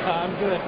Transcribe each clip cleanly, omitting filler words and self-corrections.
I'm good.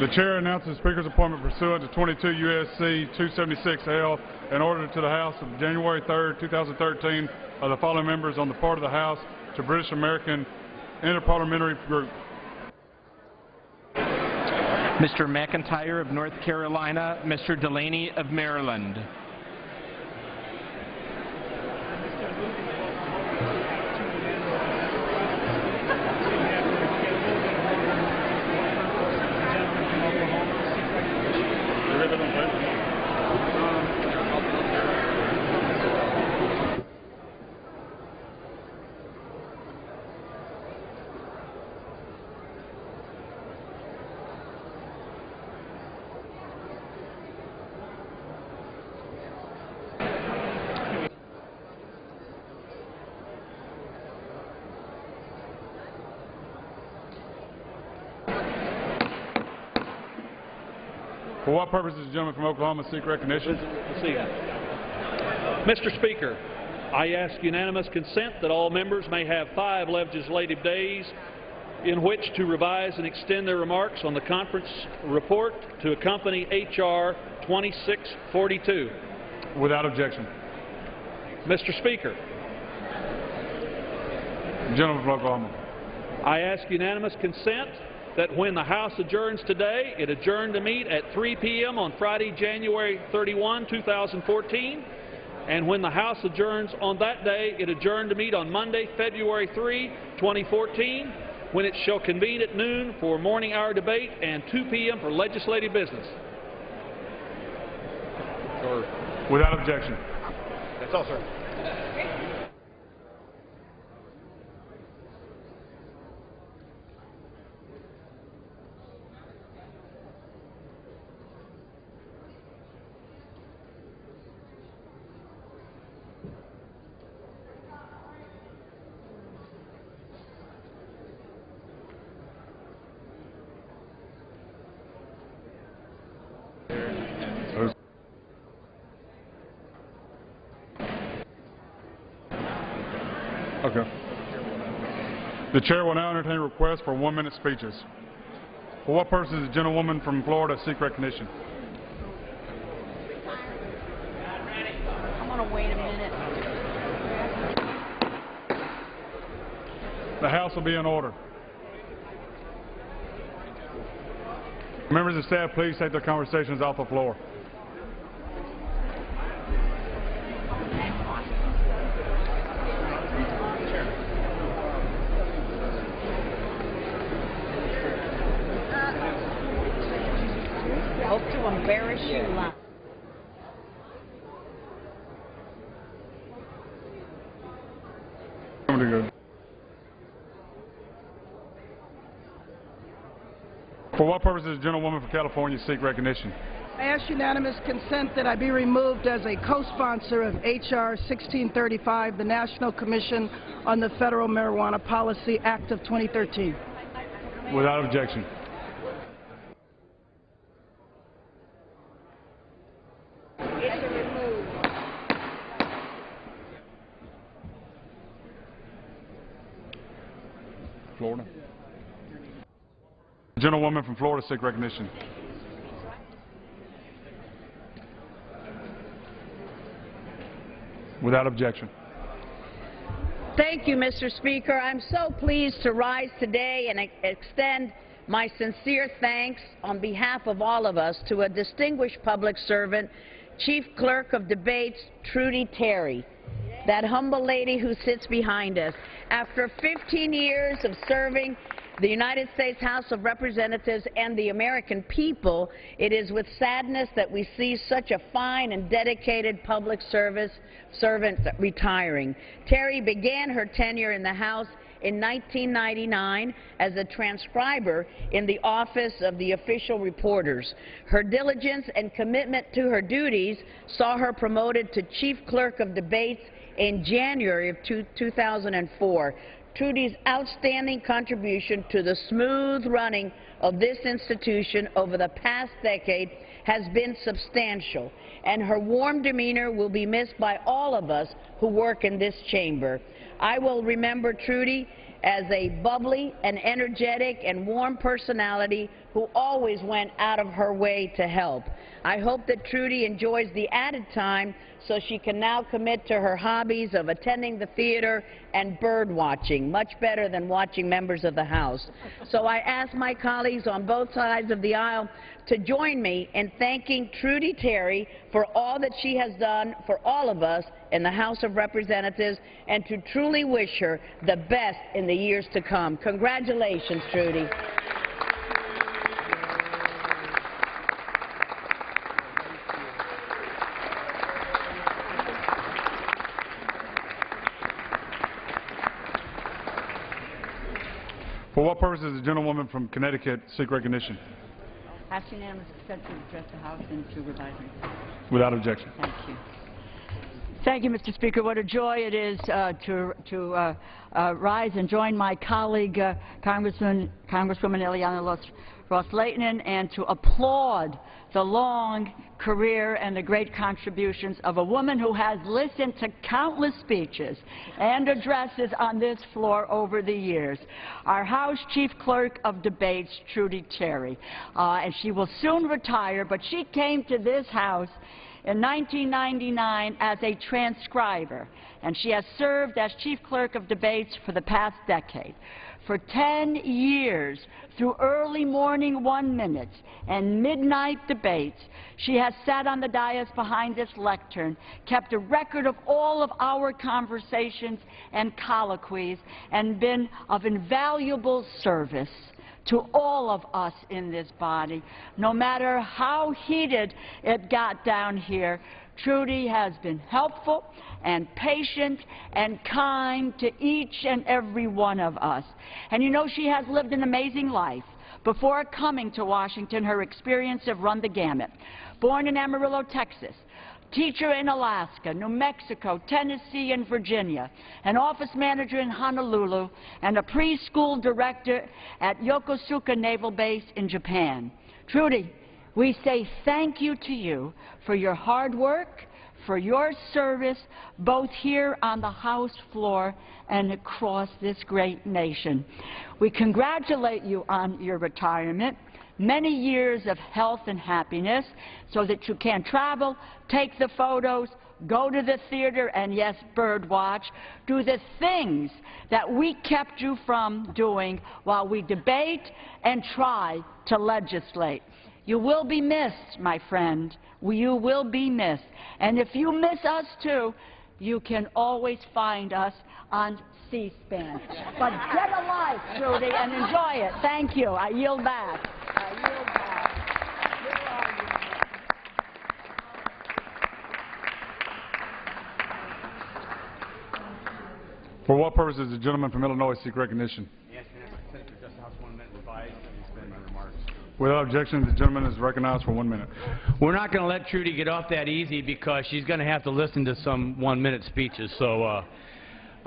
The Chair announces Speaker's appointment pursuant to 22 U.S.C. 276L in order to the House of January 3, 2013 of the following members on the part of the House to British American Interparliamentary Group. Mr. McIntyre of North Carolina, Mr. Delaney of Maryland. For what purpose does the gentleman from Oklahoma seek recognition? Mr. Speaker, I ask unanimous consent that all members may have 5 legislative days in which to revise and extend their remarks on the conference report to accompany H.R. 2642. Without objection. Mr. Speaker, The gentleman from Oklahoma. I ask unanimous consent that when the House adjourns today, it adjourn to meet at 3 p.m. on Friday, January 31, 2014, and when the House adjourns on that day, it adjourn to meet on Monday, February 3, 2014, when it shall convene at noon for morning hour debate and 2 p.m. for legislative business. or? Without objection. That's all, sir. Okay. The chair will now entertain requests for 1-minute speeches. For what purpose does the gentlewoman from Florida seek recognition? I'm going to wait a minute. The House will be in order. Members of staff, please take their conversations off the floor. Hope to embarrass you, Lon. Somebody go. For what purpose does the gentlewoman from California seek recognition? I ask unanimous consent that I be removed as a co-sponsor of H.R. 1635, the National Commission on the Federal Marijuana Policy Act of 2013. Without objection. Florida. The gentlewoman from Florida seek recognition. Without objection. Thank you, Mr. Speaker. I'm so pleased to rise today and extend my sincere thanks on behalf of all of us to a distinguished public servant, Chief Clerk of Debates, Trudy Terry, that humble lady who sits behind us. After 15 years of serving the United States House of Representatives and the American people, it is with sadness that we see such a fine and dedicated public servant retiring. Terry began her tenure in the House in 1999 as a transcriber in the Office of the Official Reporters. Her diligence and commitment to her duties saw her promoted to Chief Clerk of Debates in January of 2004. Trudy's outstanding contribution to the smooth running of this institution over the past decade has been substantial, and her warm demeanor will be missed by all of us who work in this chamber. I will remember Trudy as a bubbly and energetic and warm personality who always went out of her way to help. I hope that Trudy enjoys the added time so she can now commit to her hobbies of attending the theater and bird watching, much better than watching members of the House. So I ask my colleagues on both sides of the aisle to join me in thanking Trudy Terry for all that she has done for all of us in the House of Representatives, and to truly wish her the best in the years to come. Congratulations, Trudy. For what purpose does the gentlewoman from Connecticut seek recognition? Ask unanimous consent to address the House and supervising. Without objection. Thank you. Thank you, Mr. Speaker. What a joy it is to rise and join my colleague, Congresswoman Ileana Ros-Lehtinen, and to applaud the long career and the great contributions of a woman who has listened to countless speeches and addresses on this floor over the years. Our House Chief Clerk of Debates, Trudy Terry. And she will soon retire, but she came to this House in 1999 as a transcriber, and she has served as Chief Clerk of Debates for the past decade. For 10 years, through early morning 1 minutes and midnight debates, she has sat on the dais behind this lectern, kept a record of all of our conversations and colloquies, and been of invaluable service to all of us in this body. No matter how heated it got down here, Trudy has been helpful and patient and kind to each and every one of us. And you know, she has lived an amazing life. Before coming to Washington, her experience have run the gamut. Born in Amarillo, Texas, teacher in Alaska, New Mexico, Tennessee, and Virginia, an office manager in Honolulu, and a preschool director at Yokosuka Naval Base in Japan. Trudy, we say thank you to you for your hard work, for your service, both here on the House floor and across this great nation. We congratulate you on your retirement. Many years of health and happiness so that you can travel, take the photos, go to the theater, and yes, birdwatch, do the things that we kept you from doing while we debate and try to legislate. You will be missed, my friend. You will be missed. And if you miss us too, you can always find us on C-SPAN. But get a life, Trudy, and enjoy it. Thank you. I yield back. For what purpose does the gentleman from Illinois seek recognition? Yes, consent to address the House 1 minute revised and suspend my remarks. Without objection, the gentleman is recognized for 1 minute. We're not going to let Trudy get off that easy because she's going to have to listen to some 1-minute speeches. So,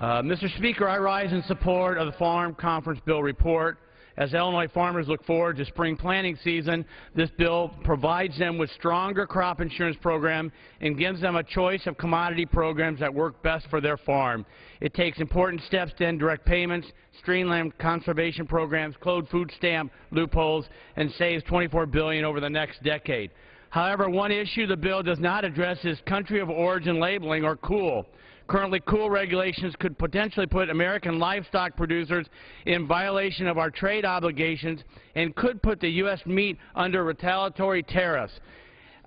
Mr. Speaker, I rise in support of the Farm Conference Bill report. As Illinois farmers look forward to spring planting season, this bill provides them with stronger crop insurance program and gives them a choice of commodity programs that work best for their farm. It takes important steps to end direct payments, streamline conservation programs, close food stamp loopholes, and saves $24 billion over the next decade. However, one issue the bill does not address is country of origin labeling, or COOL. Currently, COOL regulations could potentially put American livestock producers in violation of our trade obligations and could put the U.S. meat under retaliatory tariffs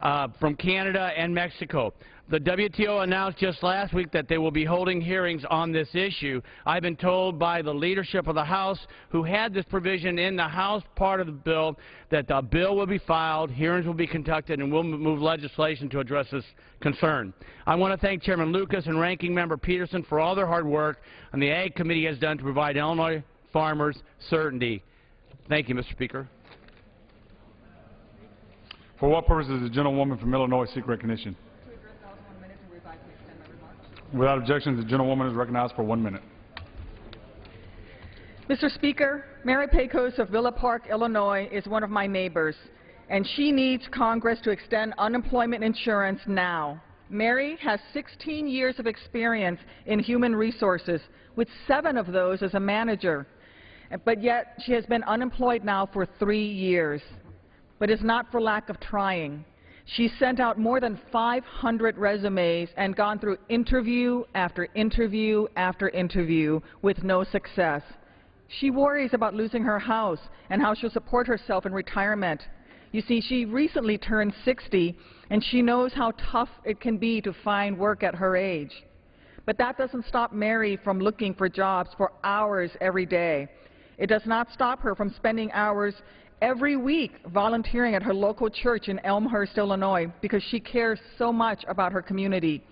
from Canada and Mexico. The WTO announced just last week that they will be holding hearings on this issue. I've been told by the leadership of the House, who had this provision in the House part of the bill, that the bill will be filed, hearings will be conducted, and we'll move legislation to address this concern. I want to thank Chairman Lucas and Ranking Member Peterson for all their hard work and the Ag Committee has done to provide Illinois farmers certainty. Thank you, Mr. Speaker. For what purpose does the gentlewoman from Illinois seek recognition? Without objection, the gentlewoman is recognized for 1 minute. Mr. Speaker, Mary Pecos of Villa Park, Illinois is one of my neighbors, and she needs Congress to extend unemployment insurance now. Mary has 16 years of experience in human resources, with 7 of those as a manager, but yet she has been unemployed now for 3 years. But it's not for lack of trying. She sent out more than 500 resumes and gone through interview after interview after interview with no success. She worries about losing her house and how she'll support herself in retirement. You see, she recently turned 60, and she knows how tough it can be to find work at her age. But that doesn't stop Mary from looking for jobs for hours every day. It does not stop her from spending hours every week volunteering at her local church in Elmhurst, Illinois, because she cares so much about her community.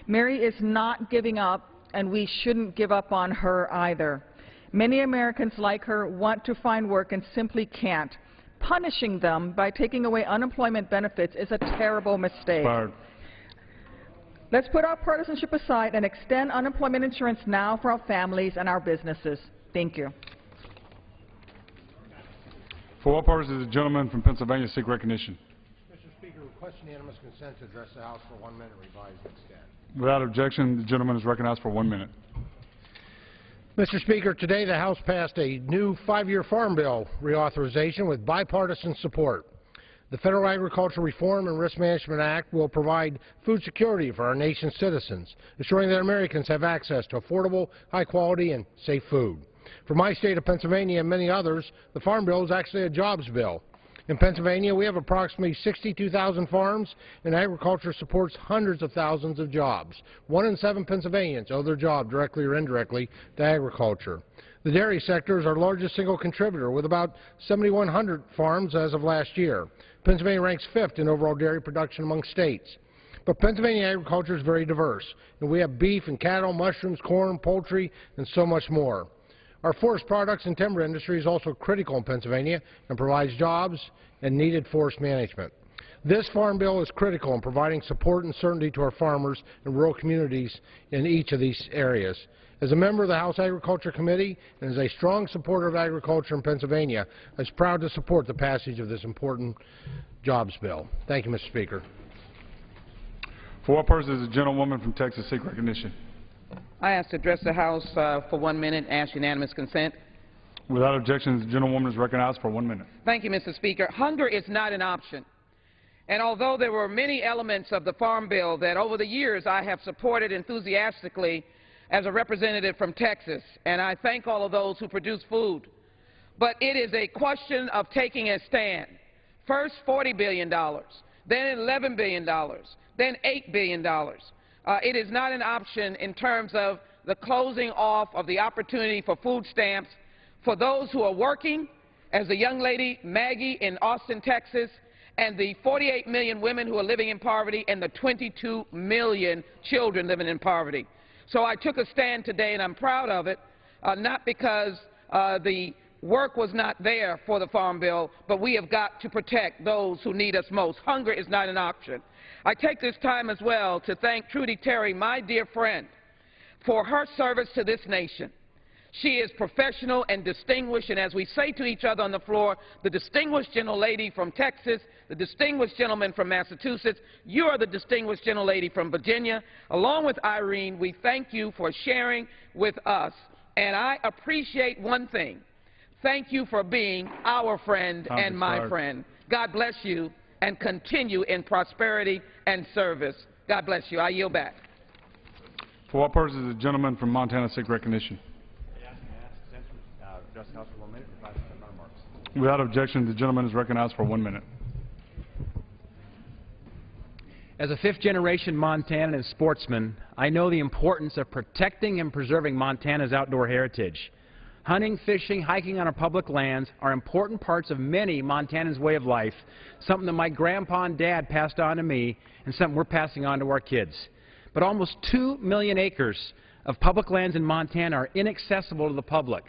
Mary is not giving up, and we shouldn't give up on her either. Many Americans like her want to find work and simply can't. Punishing them by taking away unemployment benefits is a terrible mistake. Fired. Let's put our partisanship aside and extend unemployment insurance now for our families and our businesses. Thank you. For what purpose does the gentleman from Pennsylvania seek recognition? Mr. Speaker, request unanimous consent to address the House for 1 minute, revised and extend. Without objection, the gentleman is recognized for 1 minute. Mr. Speaker, today the House passed a new 5-year Farm Bill reauthorization with bipartisan support. The Federal Agricultural Reform and Risk Management Act will provide food security for our nation's citizens, ensuring that Americans have access to affordable, high-quality, and safe food. For my state of Pennsylvania and many others, the Farm Bill is actually a jobs bill. In Pennsylvania, we have approximately 62,000 farms, and agriculture supports hundreds of thousands of jobs. 1 in 7 Pennsylvanians owe their job directly or indirectly to agriculture. The dairy sector is our largest single contributor, with about 7,100 farms as of last year. Pennsylvania ranks 5th in overall dairy production among states. But Pennsylvania agriculture is very diverse, and we have beef and cattle, mushrooms, corn, poultry, and so much more. Our forest products and timber industry is also critical in Pennsylvania and provides jobs and needed forest management. This farm bill is critical in providing support and certainty to our farmers and rural communities in each of these areas. As a member of the House Agriculture Committee and as a strong supporter of agriculture in Pennsylvania, I was proud to support the passage of this important jobs bill. Thank you, Mr. Speaker. For what purpose does the gentlewoman from Texas seek recognition? I ask to address the House for 1 minute. Ask unanimous consent. Without objection, the gentlewoman is recognized for 1 minute. Thank you, Mr. Speaker. Hunger is not an option. And although there were many elements of the Farm Bill that over the years I have supported enthusiastically as a representative from Texas, and I thank all of those who produce food, but it is a question of taking a stand. First $40 billion, then $11 billion, then $8 billion. It is not an option in terms of the closing off of the opportunity for food stamps for those who are working, as the young lady Maggie in Austin, Texas, and the 48 million women who are living in poverty and the 22 million children living in poverty. So I took a stand today, and I'm proud of it, not because the work was not there for the Farm Bill, but we have got to protect those who need us most. Hunger is not an option. I take this time as well to thank Trudy Terry, my dear friend, for her service to this nation. She is professional and distinguished, and as we say to each other on the floor, the distinguished gentlelady from Texas, the distinguished gentleman from Massachusetts, you are the distinguished gentlelady from Virginia. Along with Irene, we thank you for sharing with us. And I appreciate one thing. Thank you for being our friend and my friend. God bless you, and continue in prosperity and service. God bless you. I yield back. For what purpose does the gentleman from Montana seek recognition? Without objection, the gentleman is recognized for 1 minute. As a fifth-generation Montanan and sportsman, I know the importance of protecting and preserving Montana's outdoor heritage. Hunting, fishing, hiking on our public lands are important parts of many Montanans' way of life, something that my grandpa and dad passed on to me and something we're passing on to our kids. But almost 2 million acres of public lands in Montana are inaccessible to the public.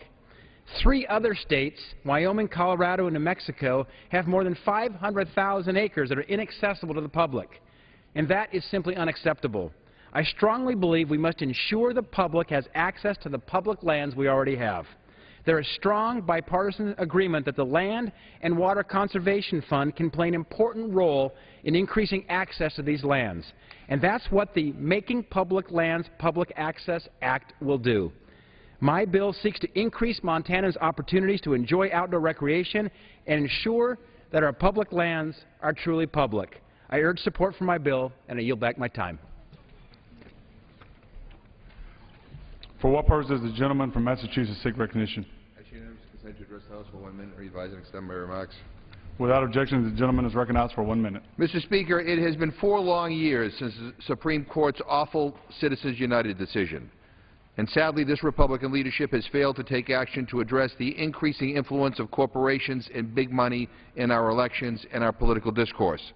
3 other states, Wyoming, Colorado, and New Mexico, have more than 500,000 acres that are inaccessible to the public. And that is simply unacceptable. I strongly believe we must ensure the public has access to the public lands we already have. There is strong bipartisan agreement that the Land and Water Conservation Fund can play an important role in increasing access to these lands. And that's what the Making Public Lands Public Access Act will do. My bill seeks to increase Montana's opportunities to enjoy outdoor recreation and ensure that our public lands are truly public. I urge support for my bill, and I yield back my time. For what purpose does the gentleman from Massachusetts seek recognition? Ask unanimous consent to address the House for 1 minute, revise and extend my remarks. Without objection, the gentleman is recognized for 1 minute. Mr. Speaker, it has been 4 long years since the Supreme Court's awful Citizens United decision. And sadly, this Republican leadership has failed to take action to address the increasing influence of corporations and big money in our elections and our political discourse.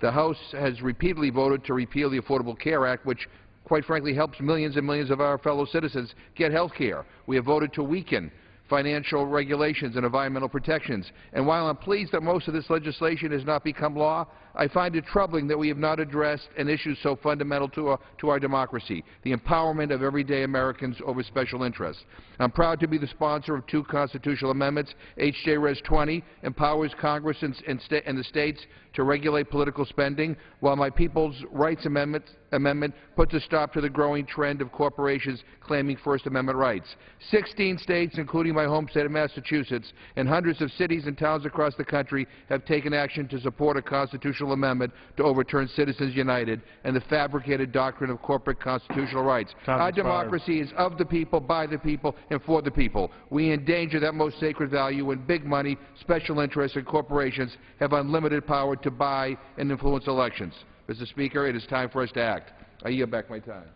The House has repeatedly voted to repeal the Affordable Care Act, which, quite frankly, helps millions and millions of our fellow citizens get health care. We have voted to weaken financial regulations and environmental protections. And while I'm pleased that most of this legislation has not become law, I find it troubling that we have not addressed an issue so fundamental to our democracy, the empowerment of everyday Americans over special interests. I'm proud to be the sponsor of 2 constitutional amendments. H.J. Res. 20 empowers Congress and the states to regulate political spending, while my People's Rights Amendment puts a stop to the growing trend of corporations claiming First Amendment rights. 16 states, including my home state of Massachusetts, and hundreds of cities and towns across the country have taken action to support a constitutional amendment to overturn Citizens United and the fabricated doctrine of corporate constitutional rights. Our democracy is of the people, by the people, and for the people. We endanger that most sacred value when big money, special interests, and corporations have unlimited power to buy and influence elections. Mr. Speaker, it is time for us to act. I yield back my time.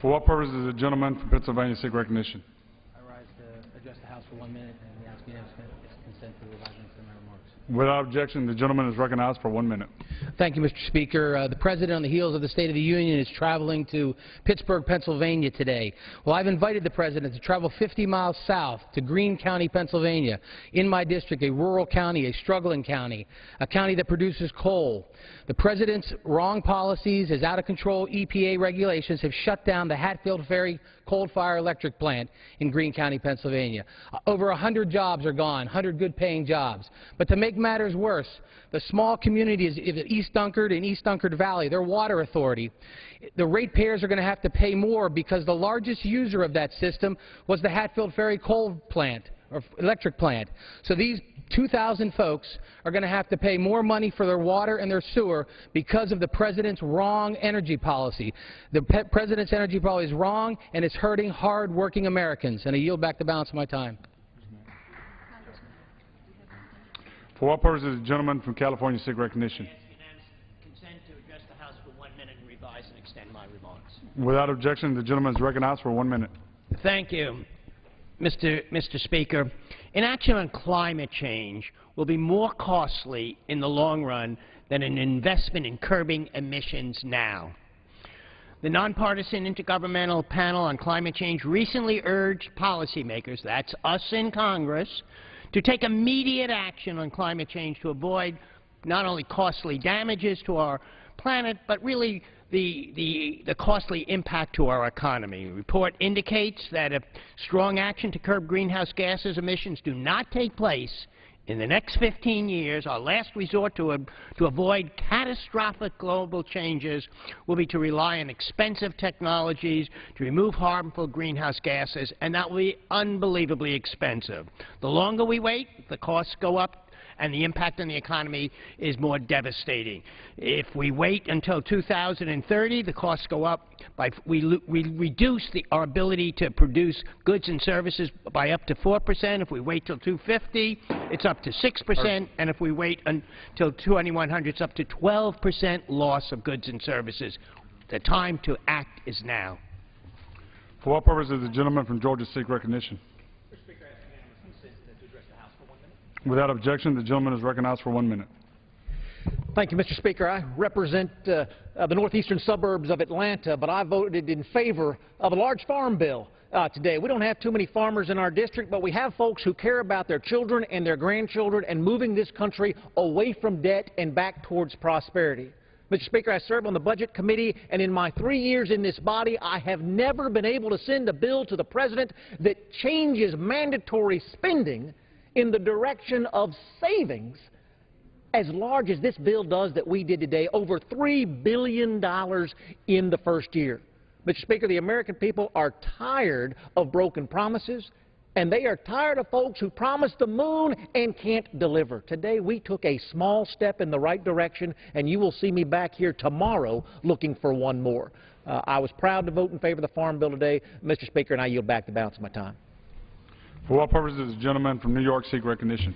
For what purpose does the gentleman from Pennsylvania seek recognition? I rise to address House for 1 minute, and we ask unanimous consent to revise and extend my remarks. Without objection, the gentleman is recognized for 1 minute. Thank you, Mr. Speaker. The President, on the heels of the State of the Union, is traveling to Pittsburgh, Pennsylvania today. Well, I've invited the President to travel 50 miles south to Greene County, Pennsylvania, in my district, a rural county, a struggling county, a county that produces coal. The President's wrong policies, his out-of-control EPA regulations have shut down the Hatfield Ferry coal-fired electric plant in Greene County, Pennsylvania. Over 100 jobs are gone, 100 good-paying jobs. But to make matters worse, the small communities of East Dunkard and East Dunkard Valley, their water authority, the ratepayers are going to have to pay more because the largest user of that system was the Hatfield Ferry coal plant, or electric plant. So these 2,000 folks are going to have to pay more money for their water and their sewer because of the President's wrong energy policy. The President's energy policy is wrong, and it's hurting hard-working Americans. And I yield back the balance of my time. For what purpose does the gentleman from California seek recognition? Consent to address the House for 1 minute and revise and extend my remarks. Without objection, the gentleman is recognized for 1 minute. Thank you, Mr. Speaker. Inaction on climate change will be more costly in the long run than an investment in curbing emissions now. The Nonpartisan Intergovernmental Panel on Climate Change recently urged policymakers, that's us in Congress, to take immediate action on climate change to avoid not only costly damages to our planet, but really the costly impact to our economy. The report indicates that if strong action to curb greenhouse gases emissions do not take place in the next 15 years, our last resort to avoid catastrophic global changes will be to rely on expensive technologies to remove harmful greenhouse gases, and that will be unbelievably expensive. The longer we wait, the costs go up, and the impact on the economy is more devastating. If we wait until 2030, the costs go up. We reduce our ability to produce goods and services by up to 4%. If we wait till 2050, it's up to 6%. And if we wait until 2100, it's up to 12% loss of goods and services. The time to act is now. For what purpose does the gentleman from Georgia seek recognition? Without objection, the gentleman is recognized for 1 minute. Thank you, Mr. Speaker. I represent the northeastern suburbs of Atlanta, but I voted in favor of a large farm bill today. We don't have too many farmers in our district, but we have folks who care about their children and their grandchildren and moving this country away from debt and back towards prosperity. Mr. Speaker, I serve on the Budget Committee, and in my 3 years in this body, I have never been able to send a bill to the President that changes mandatory spending in the direction of savings as large as this bill does that we did today, over $3 billion in the first year. Mr. Speaker, the American people are tired of broken promises, and they are tired of folks who promise the moon and can't deliver. Today, we took a small step in the right direction, and you will see me back here tomorrow looking for one more. I was proud to vote in favor of the Farm Bill today, Mr. Speaker, and I yield back the balance of my time. For what purpose does the gentleman from New York seek recognition?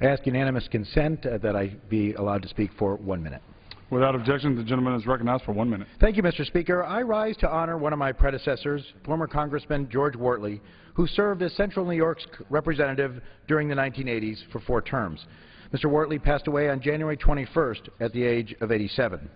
I ask unanimous consent that I be allowed to speak for 1 minute. Without objection, the gentleman is recognized for 1 minute. Thank you, Mr. Speaker. I rise to honor one of my predecessors, former Congressman George Wortley, who served as Central New York's representative during the 1980s for 4 terms. Mr. Wortley passed away on January 21st at the age of 87.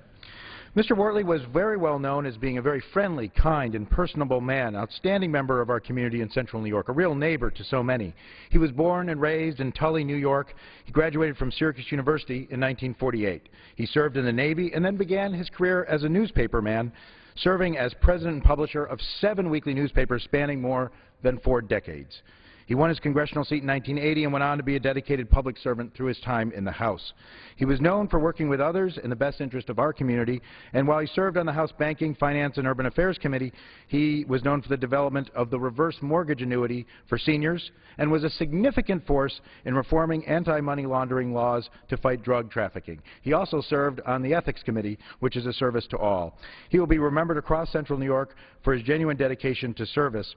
Mr. Wortley was very well known as being a very friendly, kind, and personable man, outstanding member of our community in Central New York, a real neighbor to so many. He was born and raised in Tully, New York. He graduated from Syracuse University in 1948. He served in the Navy and then began his career as a newspaperman, serving as president and publisher of 7 weekly newspapers spanning more than 4 decades. He won his congressional seat in 1980 and went on to be a dedicated public servant through his time in the House. He was known for working with others in the best interest of our community, and while he served on the House Banking, Finance, and Urban Affairs Committee, he was known for the development of the reverse mortgage annuity for seniors and was a significant force in reforming anti-money laundering laws to fight drug trafficking. He also served on the Ethics Committee, which is a service to all. He will be remembered across Central New York for his genuine dedication to service.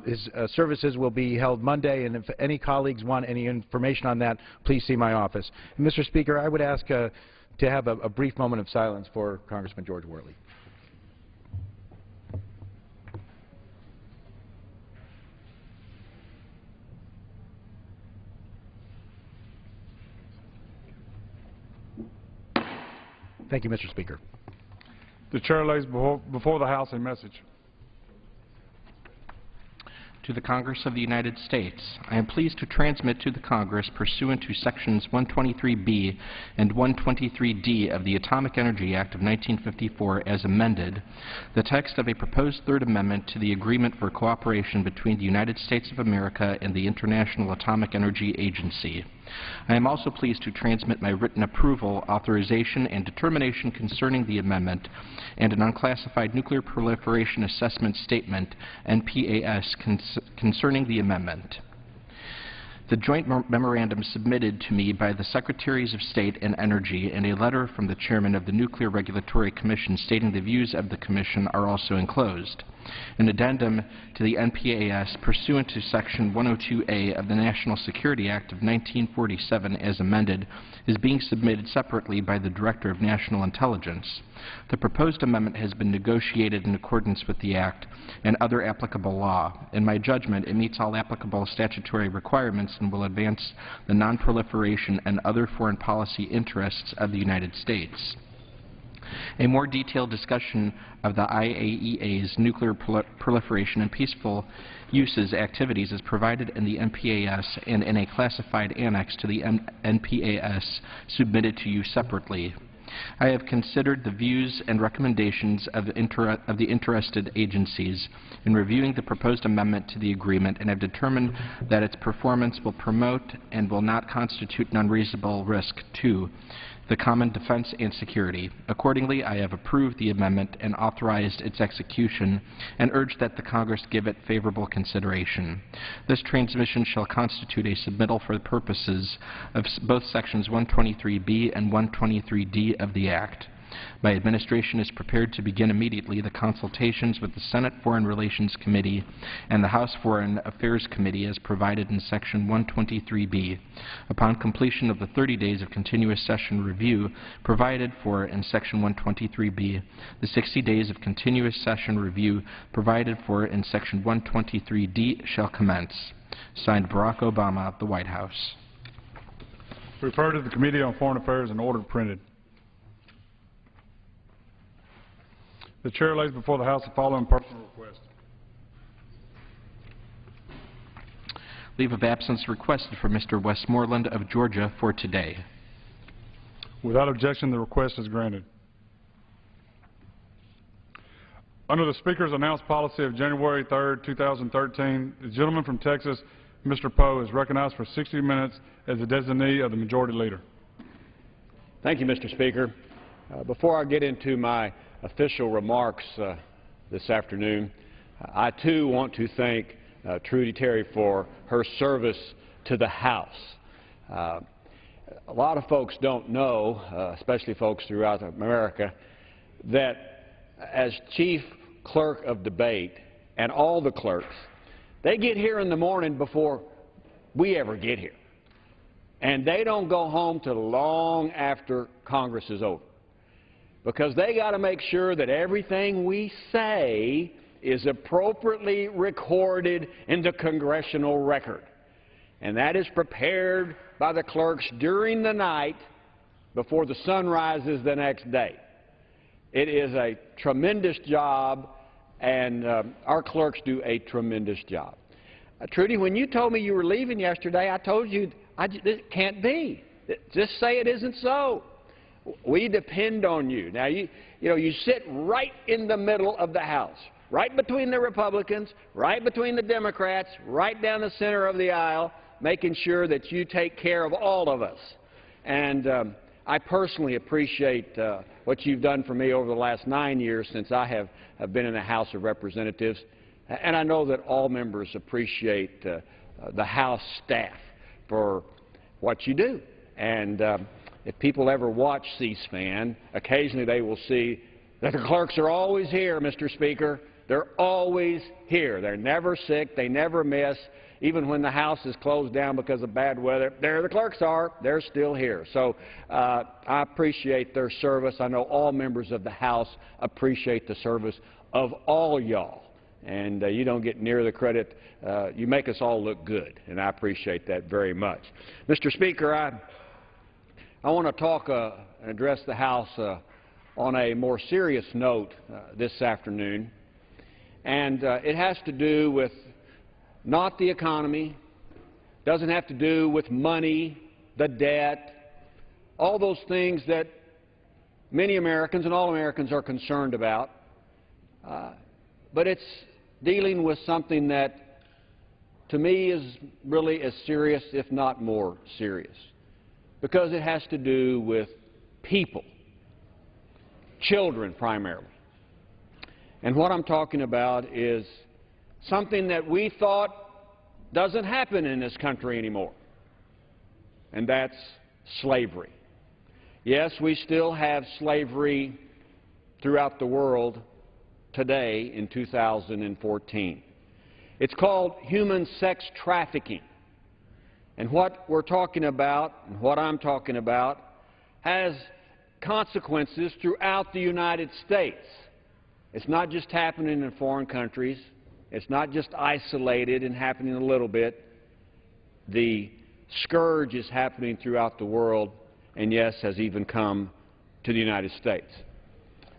His services will be held Monday, and if any colleagues want any information on that, please see my office. And Mr. Speaker, I would ask to have a brief moment of silence for Congressman George Wortley. Thank you, Mr. Speaker. The chair lays before the House a message. To the Congress of the United States, I am pleased to transmit to the Congress, pursuant to Sections 123B and 123D of the Atomic Energy Act of 1954 as amended, the text of a proposed Third Amendment to the Agreement for Cooperation between the United States of America and the International Atomic Energy Agency. I am also pleased to transmit my written approval, authorization, and determination concerning the amendment and an unclassified nuclear proliferation assessment statement, NPAS, concerning the amendment. The joint memorandum submitted to me by the Secretaries of State and Energy and a letter from the Chairman of the Nuclear Regulatory Commission stating the views of the Commission are also enclosed. An addendum to the NPAS pursuant to Section 102A of the National Security Act of 1947 as amended is being submitted separately by the Director of National Intelligence. The proposed amendment has been negotiated in accordance with the Act and other applicable law. In my judgment, it meets all applicable statutory requirements and will advance the nonproliferation and other foreign policy interests of the United States. A more detailed discussion of the IAEA's nuclear proliferation and peaceful uses activities is provided in the NPAS and in a classified annex to the NPAS submitted to you separately. I have considered the views and recommendations of the interested agencies in reviewing the proposed amendment to the agreement and have determined that its performance will promote and will not constitute an unreasonable risk to the common defense and security. Accordingly, I have approved the amendment and authorized its execution and urge that the Congress give it favorable consideration. This transmission shall constitute a submittal for the purposes of both Sections 123B and 123D of the Act. My administration is prepared to begin immediately the consultations with the Senate Foreign Relations Committee and the House Foreign Affairs Committee as provided in Section 123B. Upon completion of the 30 days of continuous session review provided for in Section 123B, the 60 days of continuous session review provided for in Section 123D shall commence. Signed, Barack Obama, the White House. Referred to the Committee on Foreign Affairs and ordered printed. The chair lays before the House the following personal request. Leave of absence requested for Mr. Westmoreland of Georgia for today. Without objection, the request is granted. Under the Speaker's announced policy of January 3, 2013, the gentleman from Texas, Mr. Poe, is recognized for 60 minutes as the designee of the Majority Leader. Thank you, Mr. Speaker. Before I get into my official remarks this afternoon, I too want to thank Trudy Terry for her service to the House. A lot of folks don't know, especially folks throughout America, that as Chief Clerk of Debate and all the clerks, they get here in the morning before we ever get here. And they don't go home till long after Congress is over, because they got to make sure that everything we say is appropriately recorded in the congressional record. And that is prepared by the clerks during the night before the sun rises the next day. It is a tremendous job, and our clerks do a tremendous job. Trudy, when you told me you were leaving yesterday, I told you it can't be. Just say it isn't so. We depend on you. Now, you sit right in the middle of the House, right between the Republicans, right between the Democrats, right down the center of the aisle, making sure that you take care of all of us. And I personally appreciate what you've done for me over the last 9 years since I have been in the House of Representatives. And I know that all members appreciate the House staff for what you do. And if people ever watch C-SPAN, occasionally they will see that the clerks are always here, Mr. Speaker. They're always here. They're never sick. They never miss. Even when the House is closed down because of bad weather, there the clerks are. They're still here. So I appreciate their service. I know all members of the House appreciate the service of all y'all. And you don't get near the credit. You make us all look good, and I appreciate that very much. Mr. Speaker, I want to talk and address the House on a more serious note this afternoon, and it has to do with not the economy, doesn't have to do with money, the debt, all those things that many Americans and all Americans are concerned about, but it's dealing with something that to me is really as serious, if not more serious, because it has to do with people, children primarily. And what I'm talking about is something that we thought doesn't happen in this country anymore, and that's slavery. Yes, we still have slavery throughout the world today in 2014. It's called human sex trafficking. And what we're talking about, and what I'm talking about, has consequences throughout the United States. It's not just happening in foreign countries. It's not just isolated and happening a little bit. The scourge is happening throughout the world, and yes, has even come to the United States.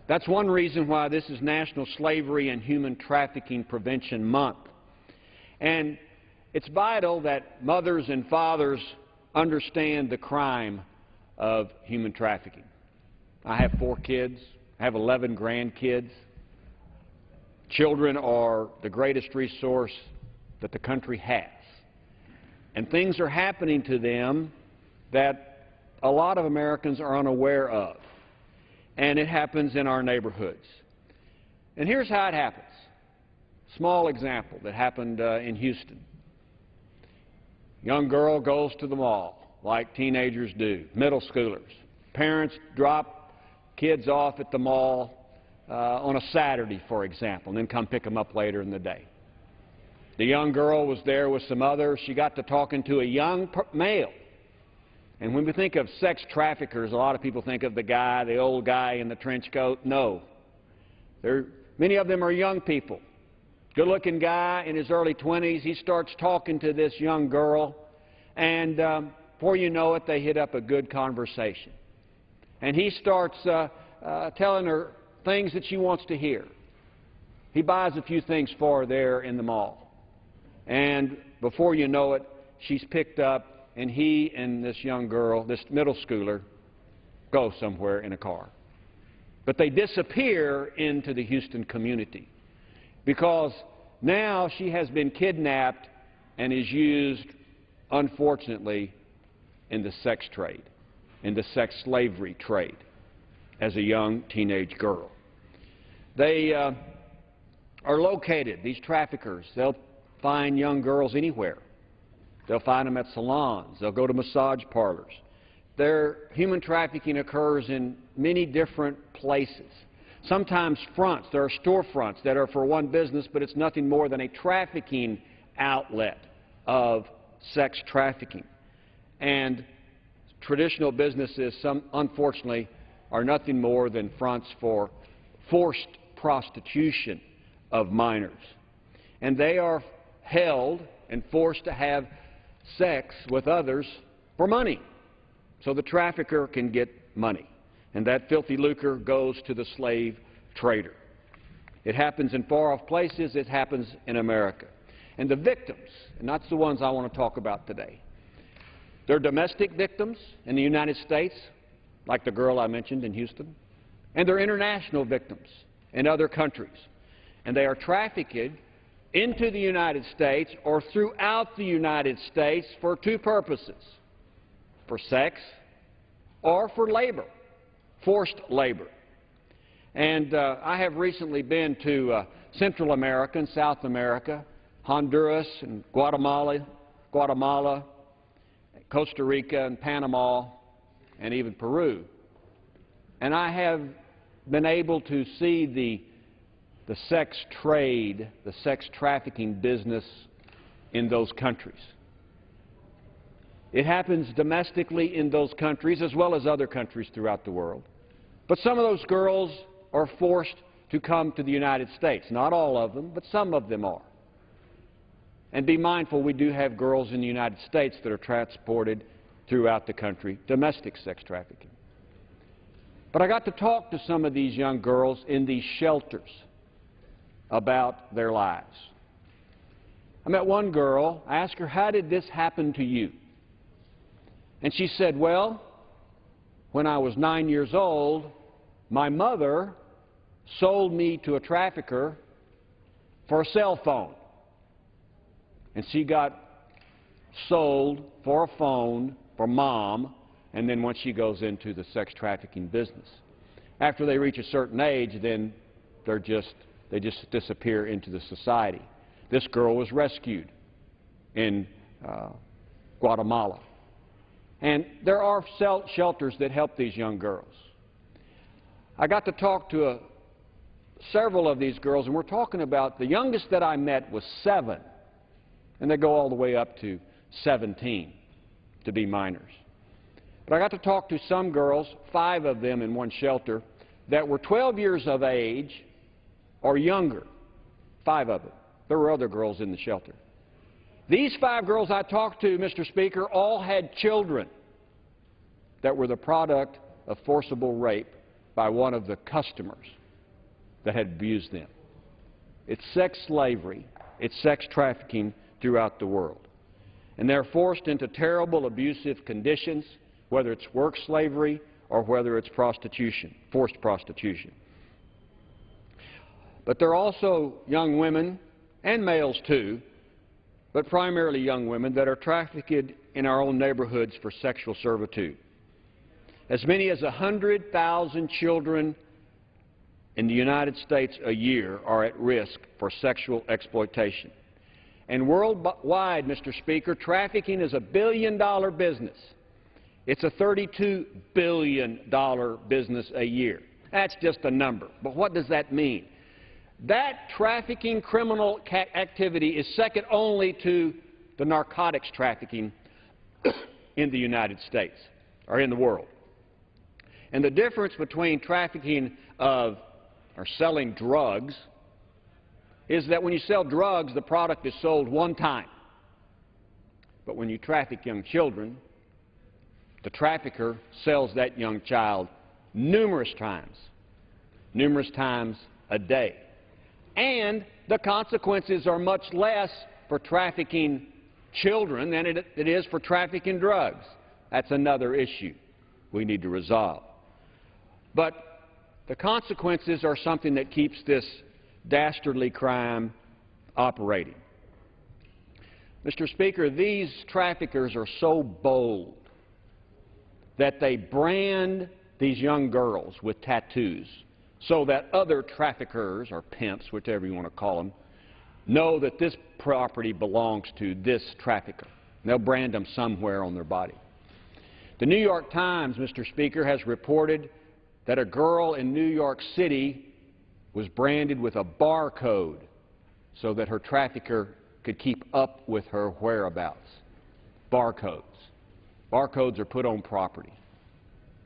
That's one reason why this is National Slavery and Human Trafficking Prevention Month. And it's vital that mothers and fathers understand the crime of human trafficking. I have 4 kids. I have 11 grandkids. Children are the greatest resource that the country has. And things are happening to them that a lot of Americans are unaware of. And it happens in our neighborhoods. And here's how it happens. Small example that happened in Houston. Young girl goes to the mall, like teenagers do, middle schoolers. Parents drop kids off at the mall on a Saturday, for example, and then come pick them up later in the day. The young girl was there with some others. She got to talking to a young male. And when we think of sex traffickers, a lot of people think of the old guy in the trench coat. No. Many of them are young people. Good-looking guy in his early 20s. He starts talking to this young girl, and before you know it, they hit up a good conversation. And he starts telling her things that she wants to hear. He buys a few things for her there in the mall. And before you know it, she's picked up, and he and this young girl, this middle schooler, go somewhere in a car. But they disappear into the Houston community because now she has been kidnapped and is used, unfortunately, in the sex trade, in the sex slavery trade, as a young teenage girl. They are located, these traffickers. They'll find young girls anywhere. They'll find them at salons. They'll go to massage parlors. Their human trafficking occurs in many different places. Sometimes fronts. There are storefronts that are for one business, but it's nothing more than a trafficking outlet of sex trafficking. And traditional businesses, unfortunately, are nothing more than fronts for forced prostitution of minors. And they are held and forced to have sex with others for money, so the trafficker can get money. And that filthy lucre goes to the slave trader. It happens in far-off places. It happens in America. And the victims, and that's the ones I want to talk about today, they're domestic victims in the United States, like the girl I mentioned in Houston, and they're international victims in other countries. And they are trafficked into the United States or throughout the United States for 2 purposes: for sex or for labor, forced labor. And I have recently been to Central America and South America, Honduras and Guatemala, Costa Rica and Panama, and even Peru. And I have been able to see the sex trade, the sex trafficking business in those countries. It happens domestically in those countries as well as other countries throughout the world. But some of those girls are forced to come to the United States. Not all of them, but some of them are. And be mindful, we do have girls in the United States that are transported throughout the country, domestic sex trafficking. But I got to talk to some of these young girls in these shelters about their lives. I met one girl. I asked her, "How did this happen to you?" And she said, "Well, when I was 9 years old, my mother sold me to a trafficker for a cell phone." And she got sold for a phone for Mom, and then once she goes into the sex trafficking business. After they reach a certain age, then they just disappear into the society. This girl was rescued in Guatemala. And there are shelters that help these young girls. I got to talk to several of these girls, and we're talking about the youngest that I met was 7, and they go all the way up to 17 to be minors. But I got to talk to some girls, 5 of them in one shelter, that were 12 years of age or younger, 5 of them. There were other girls in the shelter. These 5 girls I talked to, Mr. Speaker, all had children that were the product of forcible rape by one of the customers that had abused them. It's sex slavery. It's sex trafficking throughout the world. And they're forced into terrible abusive conditions, whether it's work slavery or whether it's prostitution, forced prostitution. But there are also young women, and males too, but primarily young women, that are trafficked in our own neighborhoods for sexual servitude. As many as 100,000 children in the United States a year are at risk for sexual exploitation. And worldwide, Mr. Speaker, trafficking is a billion-dollar business. It's a $32 billion business a year. That's just a number. But what does that mean? That trafficking criminal activity is second only to the narcotics trafficking in the United States, or in the world. And the difference between trafficking of or selling drugs is that when you sell drugs, the product is sold one time. But when you traffic young children, the trafficker sells that young child numerous times a day. And the consequences are much less for trafficking children than it is for trafficking drugs. That's another issue we need to resolve. But the consequences are something that keeps this dastardly crime operating. Mr. Speaker, these traffickers are so bold that they brand these young girls with tattoos so that other traffickers, or pimps, whichever you want to call them, know that this property belongs to this trafficker. And they'll brand them somewhere on their body. The New York Times, Mr. Speaker, has reported that a girl in New York City was branded with a barcode so that her trafficker could keep up with her whereabouts. Barcodes. Barcodes are put on property.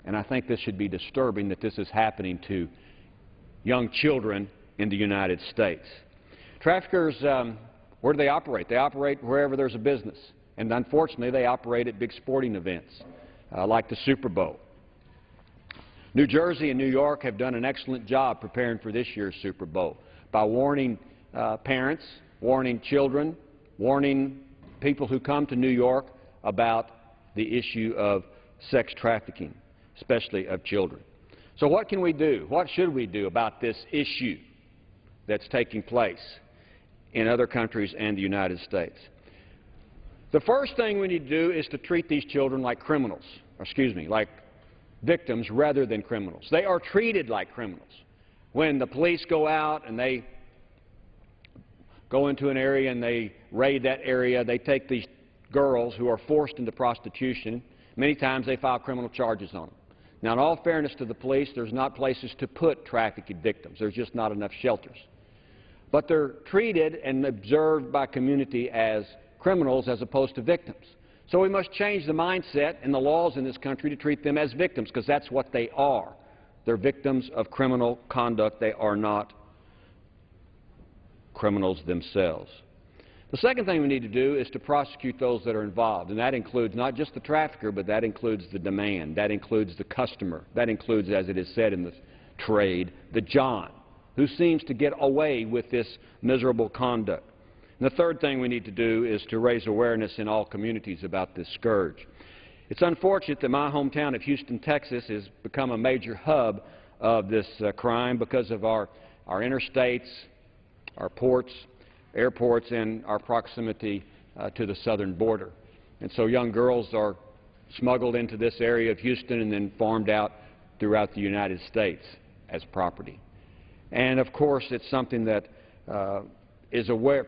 And I think this should be disturbing that this is happening to young children in the United States. Traffickers, where do they operate? They operate wherever there's a business. And unfortunately, they operate at big sporting events like the Super Bowl. New Jersey and New York have done an excellent job preparing for this year's Super Bowl by warning parents, warning children, warning people who come to New York about the issue of sex trafficking, especially of children. So what can we do? What should we do about this issue that's taking place in other countries and the United States? The first thing we need to do is to treat these children like criminals, like victims rather than criminals. They are treated like criminals. When the police go out and they go into an area and they raid that area, they take these girls who are forced into prostitution. Many times they file criminal charges on them. Now, in all fairness to the police, there's not places to put trafficked victims. There's just not enough shelters. But they're treated and observed by community as criminals as opposed to victims. So we must change the mindset and the laws in this country to treat them as victims, because that's what they are. They're victims of criminal conduct. They are not criminals themselves. The second thing we need to do is to prosecute those that are involved, and that includes not just the trafficker, but that includes the demand, that includes the customer, that includes, as it is said in the trade, the John, who seems to get away with this miserable conduct. And the third thing we need to do is to raise awareness in all communities about this scourge. It's unfortunate that my hometown of Houston, Texas, has become a major hub of this crime because of our interstates, our ports, airports, and our proximity to the southern border. And so young girls are smuggled into this area of Houston and then farmed out throughout the United States as property. And of course, it's something that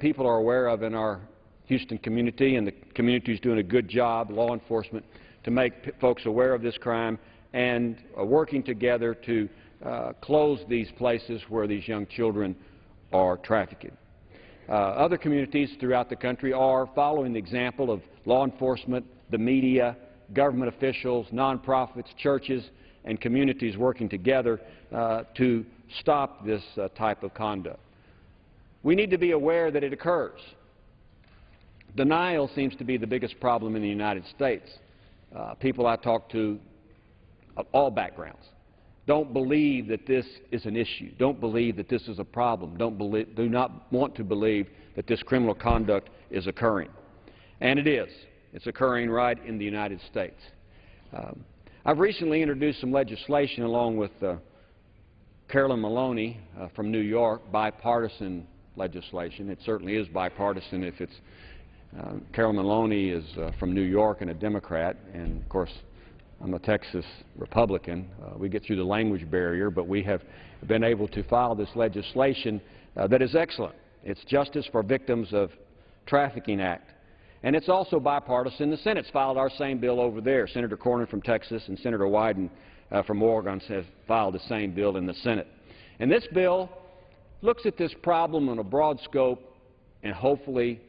people are aware of in our Houston community, and the community is doing a good job, law enforcement, to make folks aware of this crime and working together to close these places where these young children are trafficked. Other communities throughout the country are following the example of law enforcement, the media, government officials, nonprofits, churches, and communities working together to stop this type of conduct. We need to be aware that it occurs. Denial seems to be the biggest problem in the United States. People I talk to of all backgrounds don't believe that this is an issue, don't believe that this is a problem, do not want to believe that this criminal conduct is occurring. And it is. It's occurring right in the United States. I've recently introduced some legislation along with Carolyn Maloney from New York, bipartisan legislation. It certainly is bipartisan if it's Carolyn Maloney is from New York and a Democrat, and of course I'm a Texas Republican. We get through the language barrier, but we have been able to file this legislation that is excellent. It's Justice for Victims of Trafficking Act. And it's also bipartisan. The Senate's filed our same bill over there. Senator Cornyn from Texas and Senator Wyden from Oregon have filed the same bill in the Senate. And this bill looks at this problem on a broad scope, and hopefully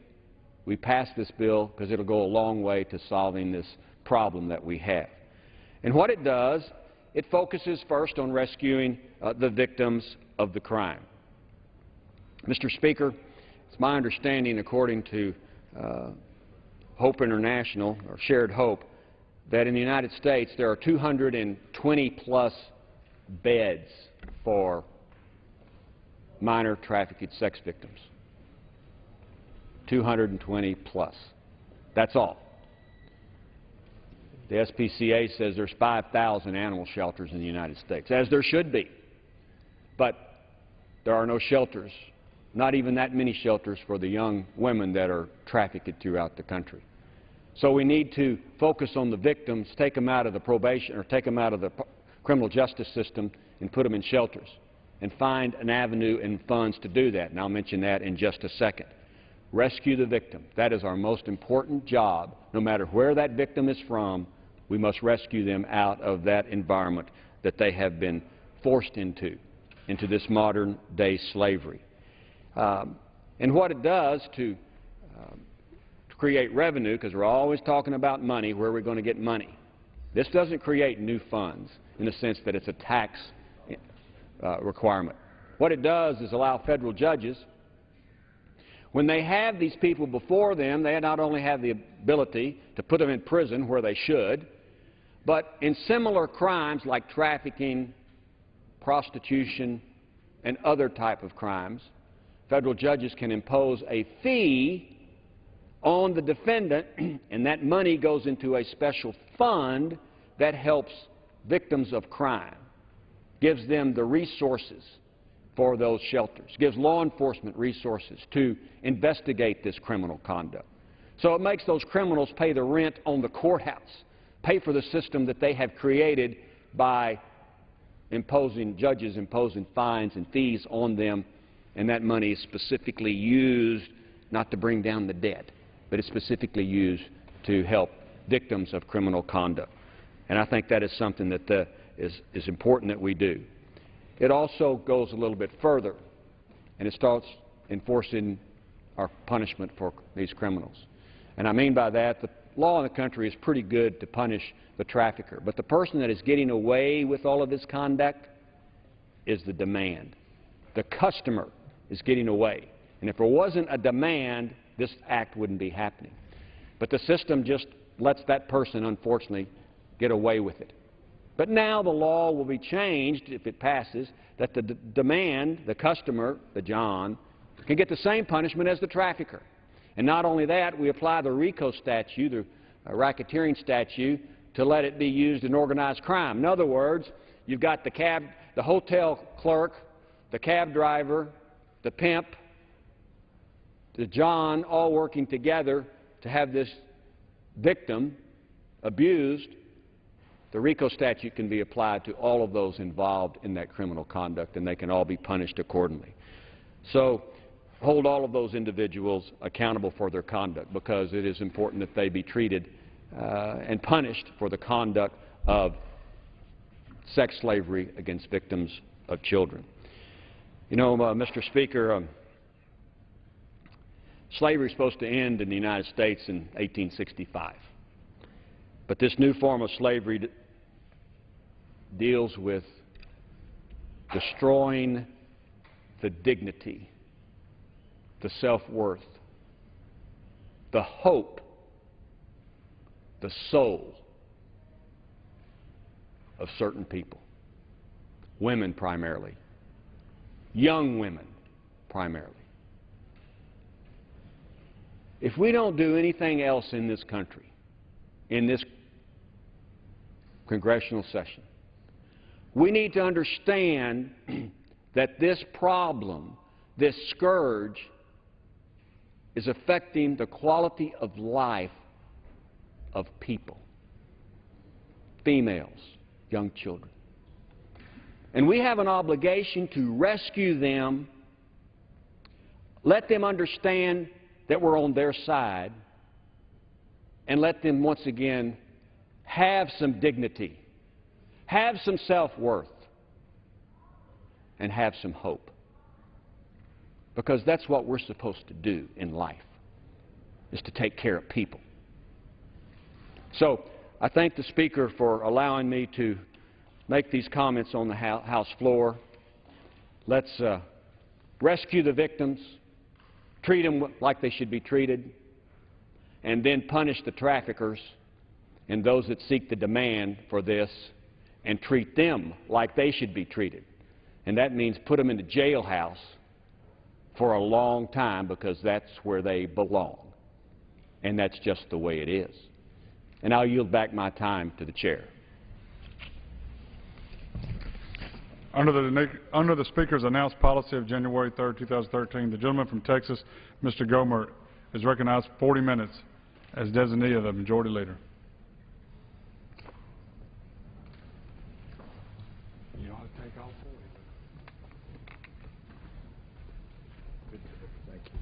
we pass this bill because it will go a long way to solving this problem that we have. And what it does, it focuses first on rescuing the victims of the crime. Mr. Speaker, it's my understanding, according to Hope International, or Shared Hope, that in the United States there are 220-plus beds for minor trafficked sex victims. 220-plus. That's all. The SPCA says there's 5,000 animal shelters in the United States, as there should be. But there are no shelters, not even that many shelters for the young women that are trafficked throughout the country. So we need to focus on the victims, take them out of the probation or take them out of the criminal justice system and put them in shelters and find an avenue and funds to do that. And I'll mention that in just a second. Rescue the victim. That is our most important job. No matter where that victim is from, we must rescue them out of that environment that they have been forced into this modern-day slavery. And what it does to create revenue, because we're always talking about money, where we're going to get money. This doesn't create new funds in the sense that it's a tax requirement. What it does is allow federal judges, when they have these people before them, they not only have the ability to put them in prison where they should, but in similar crimes like trafficking, prostitution, and other type of crimes, federal judges can impose a fee on the defendant, and that money goes into a special fund that helps victims of crime, gives them the resources for those shelters, gives law enforcement resources to investigate this criminal conduct. So it makes those criminals pay the rent on the courthouse, pay for the system that they have created by judges imposing fines and fees on them, and that money is specifically used not to bring down the debt, but it's specifically used to help victims of criminal conduct. And I think that is something that is important that we do. It also goes a little bit further, and it starts enforcing our punishment for these criminals. And I mean by that, the law in the country is pretty good to punish the trafficker, but the person that is getting away with all of this conduct is the demand. The customer is getting away. And if there wasn't a demand, this act wouldn't be happening. But the system just lets that person, unfortunately, get away with it. But now the law will be changed, if it passes, that the demand, the customer, the John, can get the same punishment as the trafficker. And not only that, we apply the RICO statute, the racketeering statute, to let it be used in organized crime. In other words, you've got the hotel clerk, the cab driver, the pimp, the John, all working together to have this victim abused. The RICO statute can be applied to all of those involved in that criminal conduct, and they can all be punished accordingly. So hold all of those individuals accountable for their conduct, because it is important that they be treated and punished for the conduct of sex slavery against victims of children. You know, Mr. Speaker, slavery is supposed to end in the United States in 1865. But this new form of slavery deals with destroying the dignity, the self-worth, the hope, the soul of certain people, women primarily, young women primarily. If we don't do anything else in this country, in this congressional session, we need to understand that this problem, this scourge, is affecting the quality of life of people, females, young children. And we have an obligation to rescue them, let them understand that we're on their side, and let them once again have some dignity, have some self-worth, and have some hope. Because that's what we're supposed to do in life, is to take care of people. So I thank the Speaker for allowing me to make these comments on the House floor. Let's rescue the victims, treat them like they should be treated, and then punish the traffickers and those that seek the demand for this, and treat them like they should be treated. And that means put them in the jailhouse for a long time, because that's where they belong. And that's just the way it is. And I'll yield back my time to the Chair. Under the Speaker's announced policy of January 3, 2013, the gentleman from Texas, Mr. Gomer, is recognized for 40 minutes as designee of the Majority Leader. You ought to take all 40. Good. Thank you.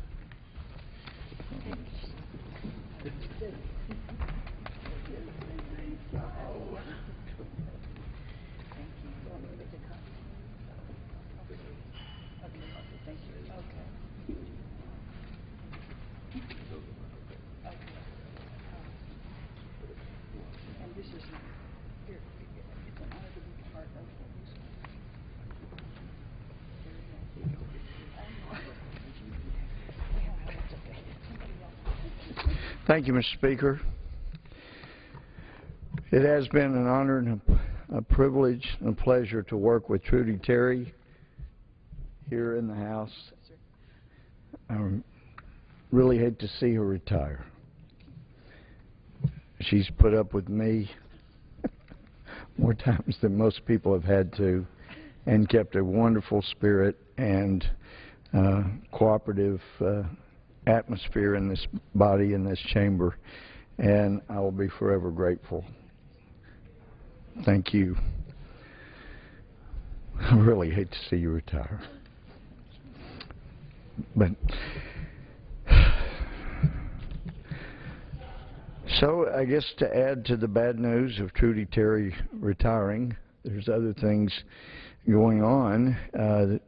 Thank you, Mr. Speaker. It has been an honor and a privilege and a pleasure to work with Trudy Terry here in the House. I really hate to see her retire. She's put up with me more times than most people have had to, and kept a wonderful spirit and cooperative atmosphere in this body, in this chamber, and I will be forever grateful. Thank you. I really hate to see you retire. But so I guess to add to the bad news of Trudy Terry retiring, there's other things going on.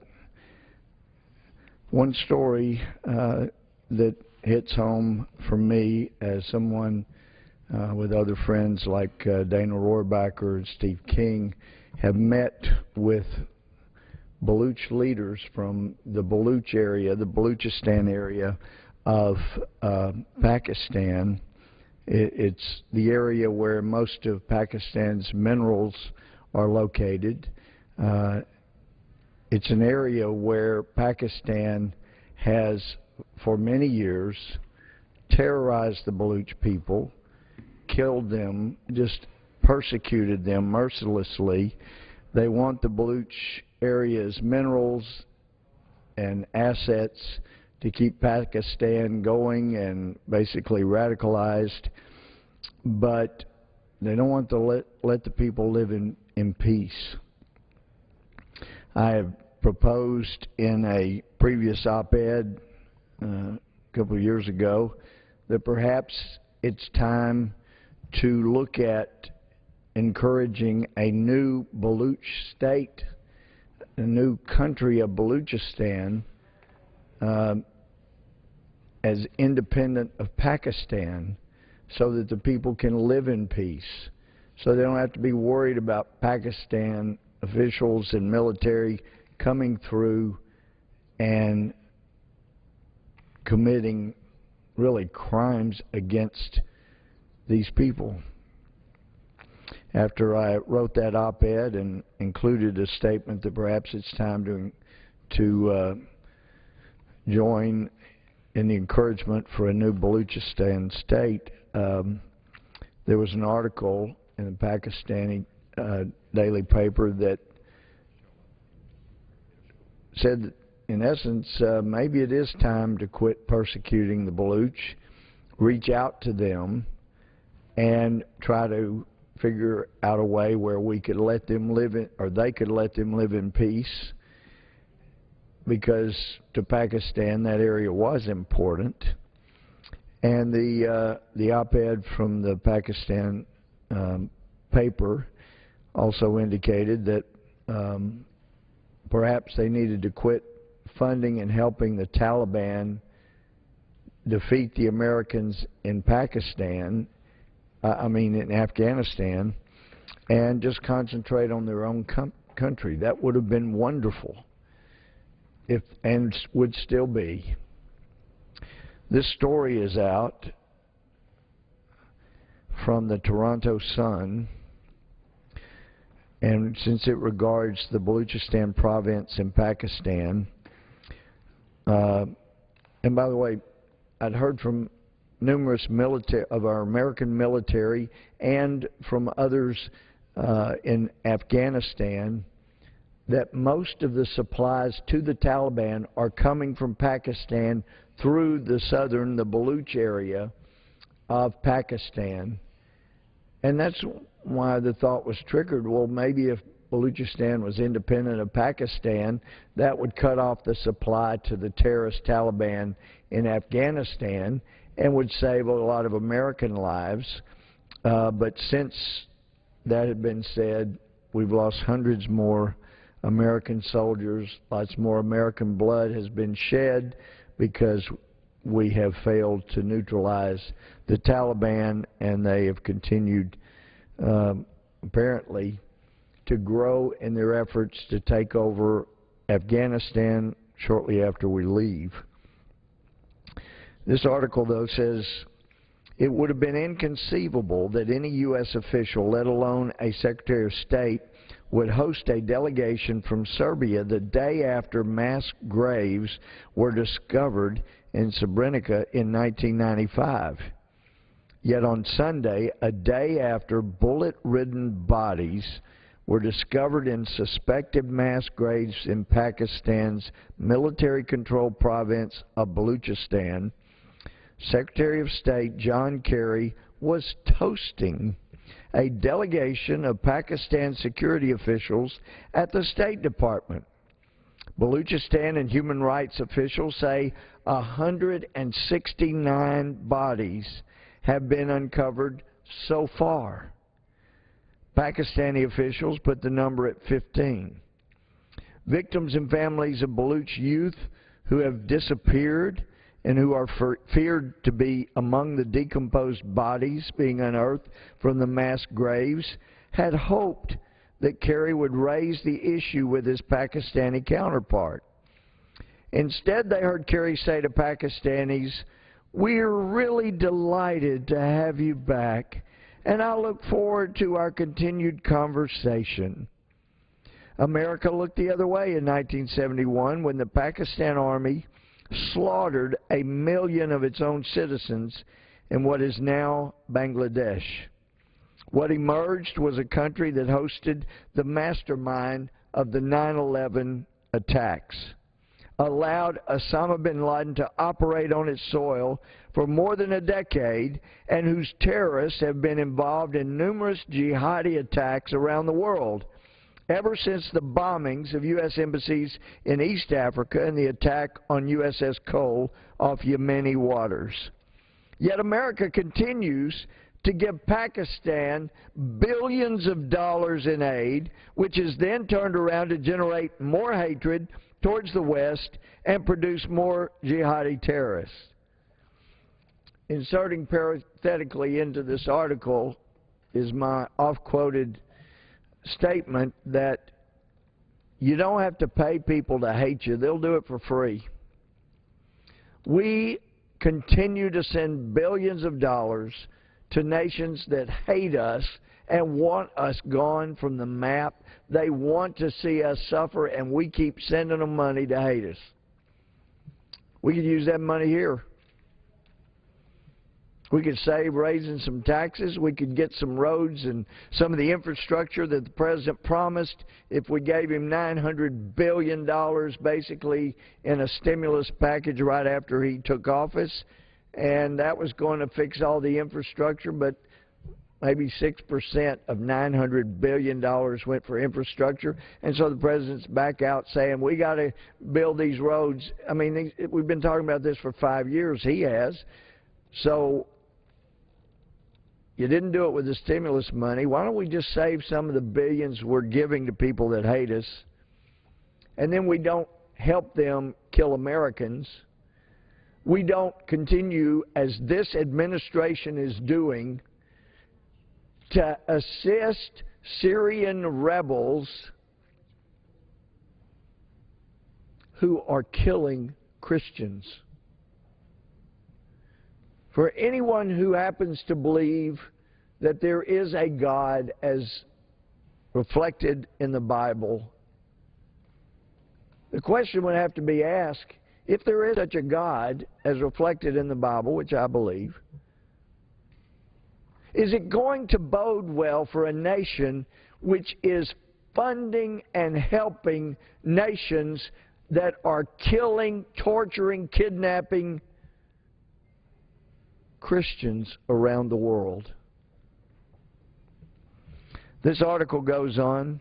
One story that hits home for me as someone with other friends like Dana Rohrabacher and Steve King have met with Baluch leaders from the Baluch area, the Baluchistan area of Pakistan. It's the area where most of Pakistan's minerals are located. It's an area where Pakistan has, for many years, terrorized the Baluch people, killed them, just persecuted them mercilessly. They want the Baluch area's minerals and assets to keep Pakistan going and basically radicalized, but they don't want to let the people live in peace. I have proposed in a previous op-ed a couple of years ago that perhaps it's time to look at encouraging a new Baluch state, a new country of Baluchistan, as independent of Pakistan, so that the people can live in peace, so they don't have to be worried about Pakistan officials and military coming through and committing really crimes against these people. After I wrote that op-ed and included a statement that perhaps it's time to join in the encouragement for a new Baluchistan state, there was an article in the Pakistani daily paper that said that, in essence, maybe it is time to quit persecuting the Baluch, reach out to them, and try to figure out a way where we could let them live in, or they could let them live in peace, because to Pakistan that area was important. And the op-ed from the Pakistan paper also indicated that perhaps they needed to quit funding and helping the Taliban defeat the Americans in Pakistan, in Afghanistan, and just concentrate on their own country. That would have been wonderful, and would still be. This story is out from the Toronto Sun, and since it regards the Baluchistan province in Pakistan, and by the way, I'd heard from numerous of our American military and from others in Afghanistan that most of the supplies to the Taliban are coming from Pakistan through the Baluch area of Pakistan. And that's why the thought was triggered, well, maybe if Baluchistan was independent of Pakistan, that would cut off the supply to the terrorist Taliban in Afghanistan and would save a lot of American lives. But since that had been said, we've lost hundreds more American soldiers, lots more American blood has been shed because we have failed to neutralize the Taliban, and they have continued apparently to grow in their efforts to take over Afghanistan shortly after we leave. This article, though, says it would have been inconceivable that any U.S. official, let alone a Secretary of State, would host a delegation from Serbia the day after mass graves were discovered in Srebrenica in 1995. Yet on Sunday, a day after bullet-ridden bodies were discovered in suspected mass graves in Pakistan's military-controlled province of Baluchistan, Secretary of State John Kerry was toasting a delegation of Pakistan security officials at the State Department. Baluchistan and human rights officials say 169 bodies have been uncovered so far. Pakistani officials put the number at 15. Victims and families of Baluch youth who have disappeared and who are feared to be among the decomposed bodies being unearthed from the mass graves had hoped that Kerry would raise the issue with his Pakistani counterpart. Instead, they heard Kerry say to Pakistanis, "We're really delighted to have you back, and I look forward to our continued conversation." America looked the other way in 1971 when the Pakistan Army slaughtered 1 million of its own citizens in what is now Bangladesh. What emerged was a country that hosted the mastermind of the 9/11 attacks, allowed Osama bin Laden to operate on its soil for more than a decade, and whose terrorists have been involved in numerous jihadi attacks around the world, ever since the bombings of U.S. embassies in East Africa and the attack on USS Cole off Yemeni waters. Yet America continues to give Pakistan billions of dollars in aid, which is then turned around to generate more hatred towards the West and produce more jihadi terrorists. Inserting parenthetically into this article is my oft-quoted statement that you don't have to pay people to hate you. They'll do it for free. We continue to send billions of dollars to nations that hate us and want us gone from the map. They want to see us suffer, and we keep sending them money to hate us. We could use that money here. We could save raising some taxes. We could get some roads and some of the infrastructure that the President promised if we gave him $900 billion basically in a stimulus package right after he took office. And that was going to fix all the infrastructure, but maybe 6% of $900 billion went for infrastructure. And so the President's back out saying, we got to build these roads. I mean, we've been talking about this for 5 years. He has. So you didn't do it with the stimulus money. Why don't we just save some of the billions we're giving to people that hate us, and then we don't help them kill Americans. We don't continue, as this administration is doing, to assist Syrian rebels who are killing Christians. For anyone who happens to believe that there is a God as reflected in the Bible, the question would have to be asked, if there is such a God as reflected in the Bible, which I believe, is it going to bode well for a nation which is funding and helping nations that are killing, torturing, kidnapping Christians around the world? This article goes on.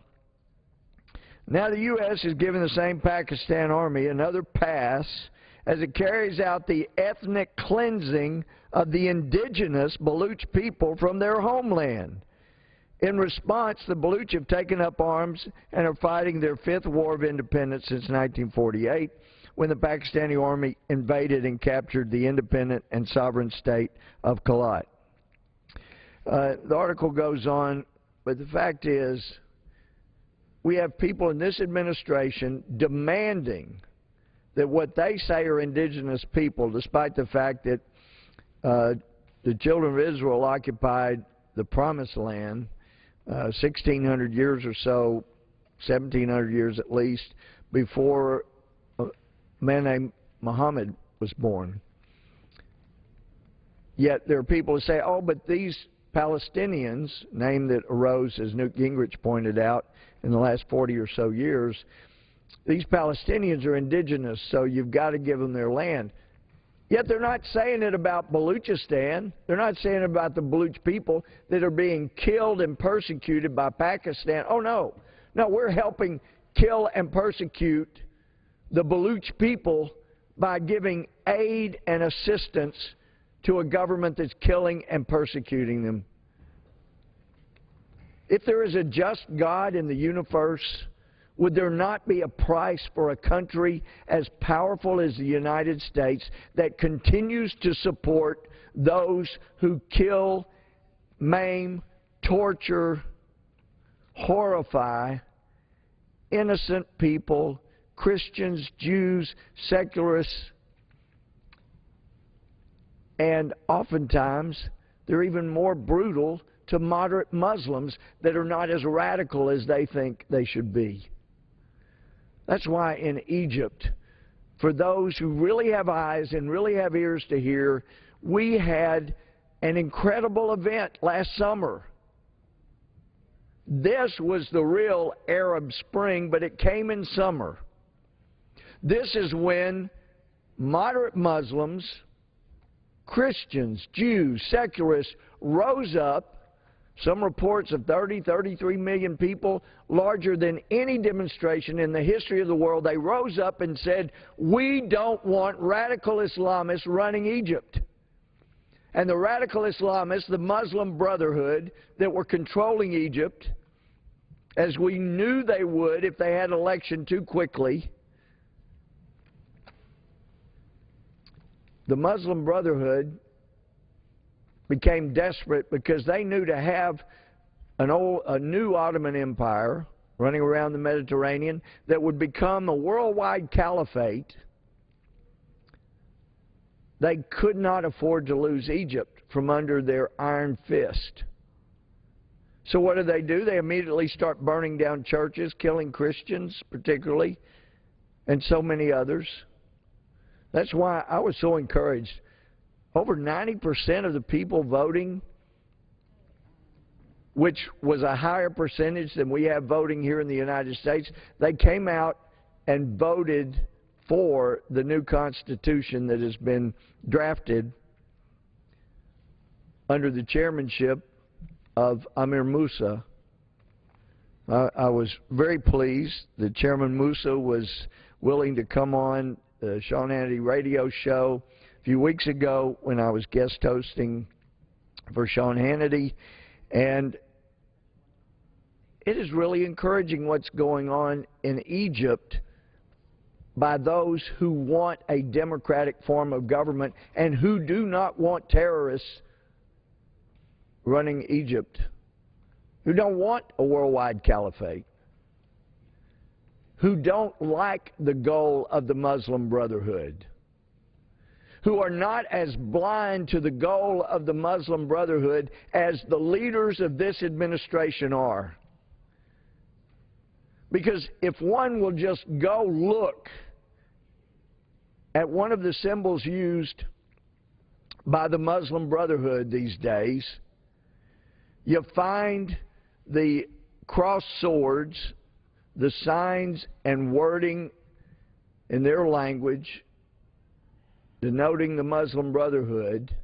Now the U.S. is giving the same Pakistan Army another pass as it carries out the ethnic cleansing of the indigenous Baluch people from their homeland. In response, the Baluch have taken up arms and are fighting their 5th war of independence since 1948, when the Pakistani Army invaded and captured the independent and sovereign state of Kalat. The article goes on, but the fact is, we have people in this administration demanding that what they say are indigenous people, despite the fact that the children of Israel occupied the Promised Land 1,600 years or so, 1,700 years at least, before a man named Muhammad was born. Yet there are people who say, oh, but these Palestinians, name that arose, as Newt Gingrich pointed out, in the last 40 or so years, these Palestinians are indigenous, so you've got to give them their land. Yet they're not saying it about Baluchistan. They're not saying it about the Baluch people that are being killed and persecuted by Pakistan. Oh, no. No, we're helping kill and persecute the Baluch people by giving aid and assistance to a government that's killing and persecuting them. If there is a just God in the universe, would there not be a price for a country as powerful as the United States that continues to support those who kill, maim, torture, horrify innocent people, Christians, Jews, secularists, and oftentimes they're even more brutal to moderate Muslims that are not as radical as they think they should be. That's why in Egypt, for those who really have eyes and really have ears to hear, we had an incredible event last summer. This was the real Arab Spring, but it came in summer. This is when moderate Muslims, Christians, Jews, secularists rose up. Some reports of 33 million people, larger than any demonstration in the history of the world. They rose up and said, we don't want radical Islamists running Egypt. And the radical Islamists, the Muslim Brotherhood that were controlling Egypt, as we knew they would if they had an election too quickly, the Muslim Brotherhood became desperate because they knew to have a new Ottoman Empire running around the Mediterranean that would become a worldwide caliphate, they could not afford to lose Egypt from under their iron fist. So what do? They immediately start burning down churches, killing Christians particularly, and so many others. That's why I was so encouraged. Over 90% of the people voting, which was a higher percentage than we have voting here in the United States, they came out and voted for the new Constitution that has been drafted under the chairmanship of Amir Moussa. I was very pleased that Chairman Moussa was willing to come on the Sean Hannity radio show a few weeks ago when I was guest hosting for Sean Hannity, and it is really encouraging what's going on in Egypt by those who want a democratic form of government and who do not want terrorists running Egypt, who don't want a worldwide caliphate, who don't like the goal of the Muslim Brotherhood, who are not as blind to the goal of the Muslim Brotherhood as the leaders of this administration are. Because if one will just go look at one of the symbols used by the Muslim Brotherhood these days, you find the cross swords, the signs and wording in their language denoting the Muslim Brotherhood,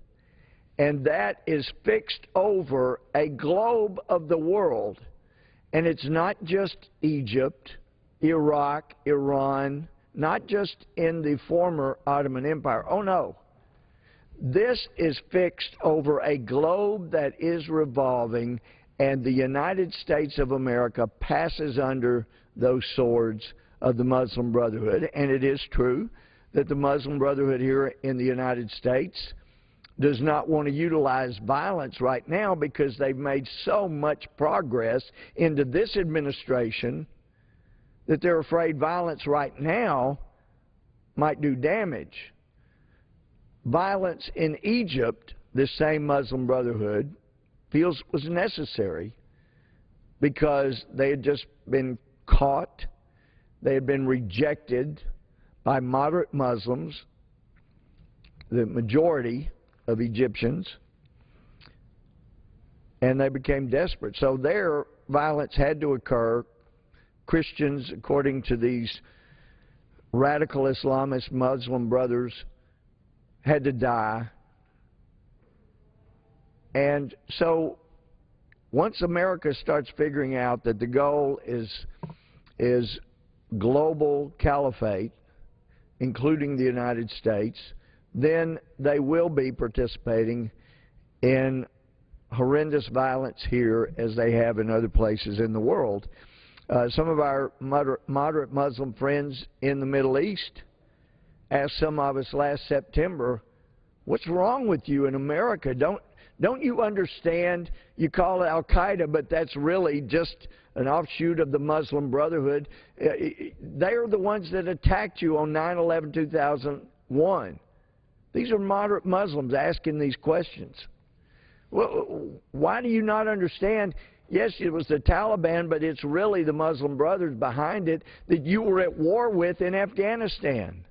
and that is fixed over a globe of the world. And it's not just Egypt, Iraq, Iran, not just in the former Ottoman Empire. Oh no. This is fixed over a globe that is revolving, and the United States of America passes under those swords of the Muslim Brotherhood. And it is true that the Muslim Brotherhood here in the United States does not want to utilize violence right now because they've made so much progress into this administration that they're afraid violence right now might do damage. Violence in Egypt, this same Muslim Brotherhood feels was necessary because they had just been caught, they had been rejected by moderate Muslims, the majority of Egyptians, and they became desperate. So their violence had to occur. Christians, according to these radical Islamist Muslim brothers, had to die. And so once America starts figuring out that the goal is global caliphate, including the United States, then they will be participating in horrendous violence here as they have in other places in the world. Some of our moderate Muslim friends in the Middle East asked some of us last September, what's wrong with you in America? Don't you understand? You call it al-Qaeda, but that's really just an offshoot of the Muslim Brotherhood. They are the ones that attacked you on 9/11/2001. These are moderate Muslims asking these questions. Well, why do you not understand? Yes, it was the Taliban, but it's really the Muslim Brothers behind it that you were at war with in Afghanistan.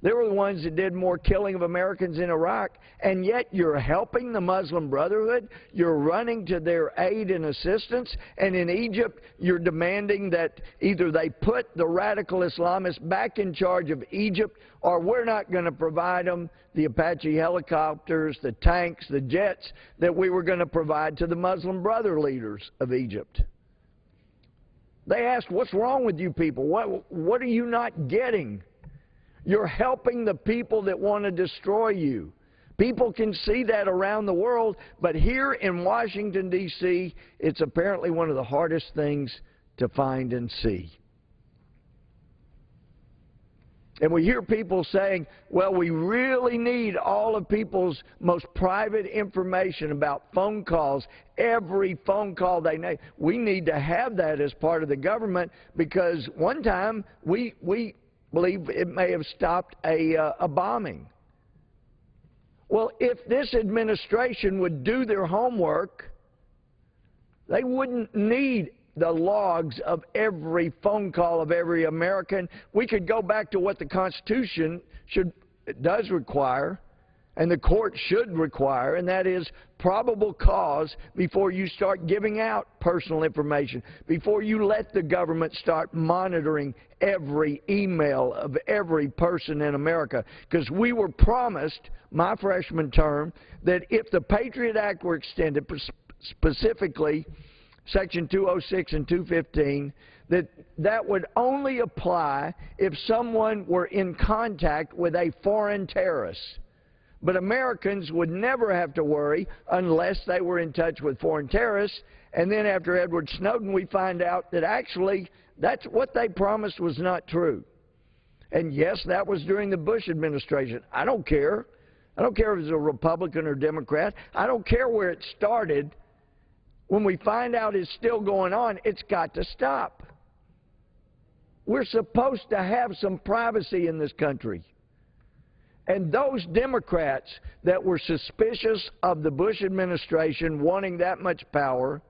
They were the ones that did more killing of Americans in Iraq, and yet you're helping the Muslim Brotherhood, you're running to their aid and assistance, and in Egypt you're demanding that either they put the radical Islamists back in charge of Egypt, or we're not going to provide them the Apache helicopters, the tanks, the jets that we were going to provide to the Muslim Brother leaders of Egypt. They asked, what's wrong with you people? What are you not getting? You're helping the people that want to destroy you. People can see that around the world, but here in Washington, D.C., it's apparently one of the hardest things to find and see. And we hear people saying, well, we really need all of people's most private information about phone calls, every phone call they make. We need to have that as part of the government because one time we believe it may have stopped a bombing. Well, if this administration would do their homework, they wouldn't need the logs of every phone call of every American. We could go back to what the Constitution does require, and the court should require, and that is probable cause before you start giving out personal information, before you let the government start monitoring every email of every person in America. Because we were promised, my freshman term, that if the Patriot Act were extended, specifically Section 206 and 215, that would only apply if someone were in contact with a foreign terrorist. But Americans would never have to worry unless they were in touch with foreign terrorists. And then after Edward Snowden, we find out that actually that's what they promised was not true. And yes, that was during the Bush administration. I don't care. I don't care if it's a Republican or Democrat. I don't care where it started. When we find out it's still going on, it's got to stop. We're supposed to have some privacy in this country. And those Democrats that were suspicious of the Bush administration wanting that much power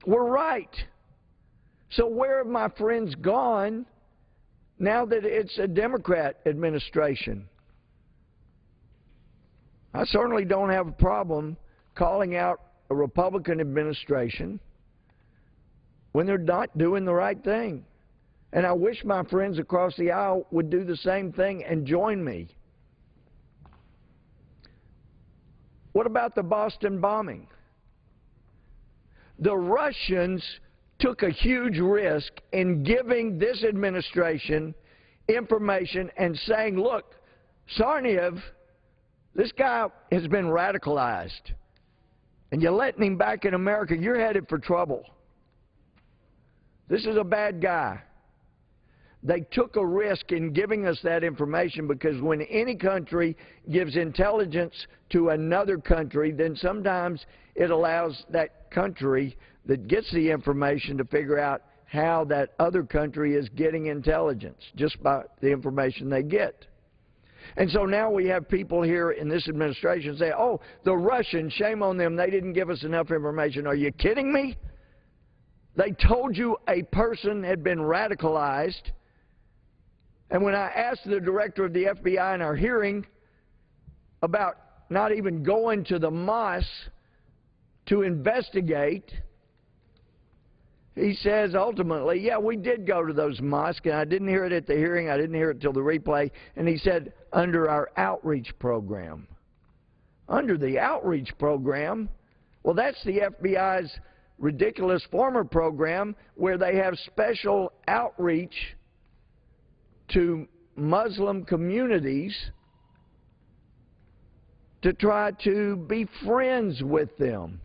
were right. So where have my friends gone now that it's a Democrat administration? I certainly don't have a problem calling out a Republican administration when they're not doing the right thing. And I wish my friends across the aisle would do the same thing and join me. What about the Boston bombing? The Russians took a huge risk in giving this administration information and saying, look, Tsarnaev, this guy has been radicalized, and you're letting him back in America, you're headed for trouble. This is a bad guy. They took a risk in giving us that information because when any country gives intelligence to another country, then sometimes it allows that country that gets the information to figure out how that other country is getting intelligence just by the information they get. And so now we have people here in this administration say, oh, the Russians, shame on them, they didn't give us enough information. Are you kidding me? They told you a person had been radicalized. And when I asked the director of the FBI in our hearing about not even going to the mosque to investigate, he says ultimately, yeah, we did go to those mosques, and I didn't hear it at the hearing, I didn't hear it till the replay, and he said, under our outreach program. Under the outreach program? Well, that's the FBI's ridiculous former program where they have special outreach to Muslim communities to try to be friends with them.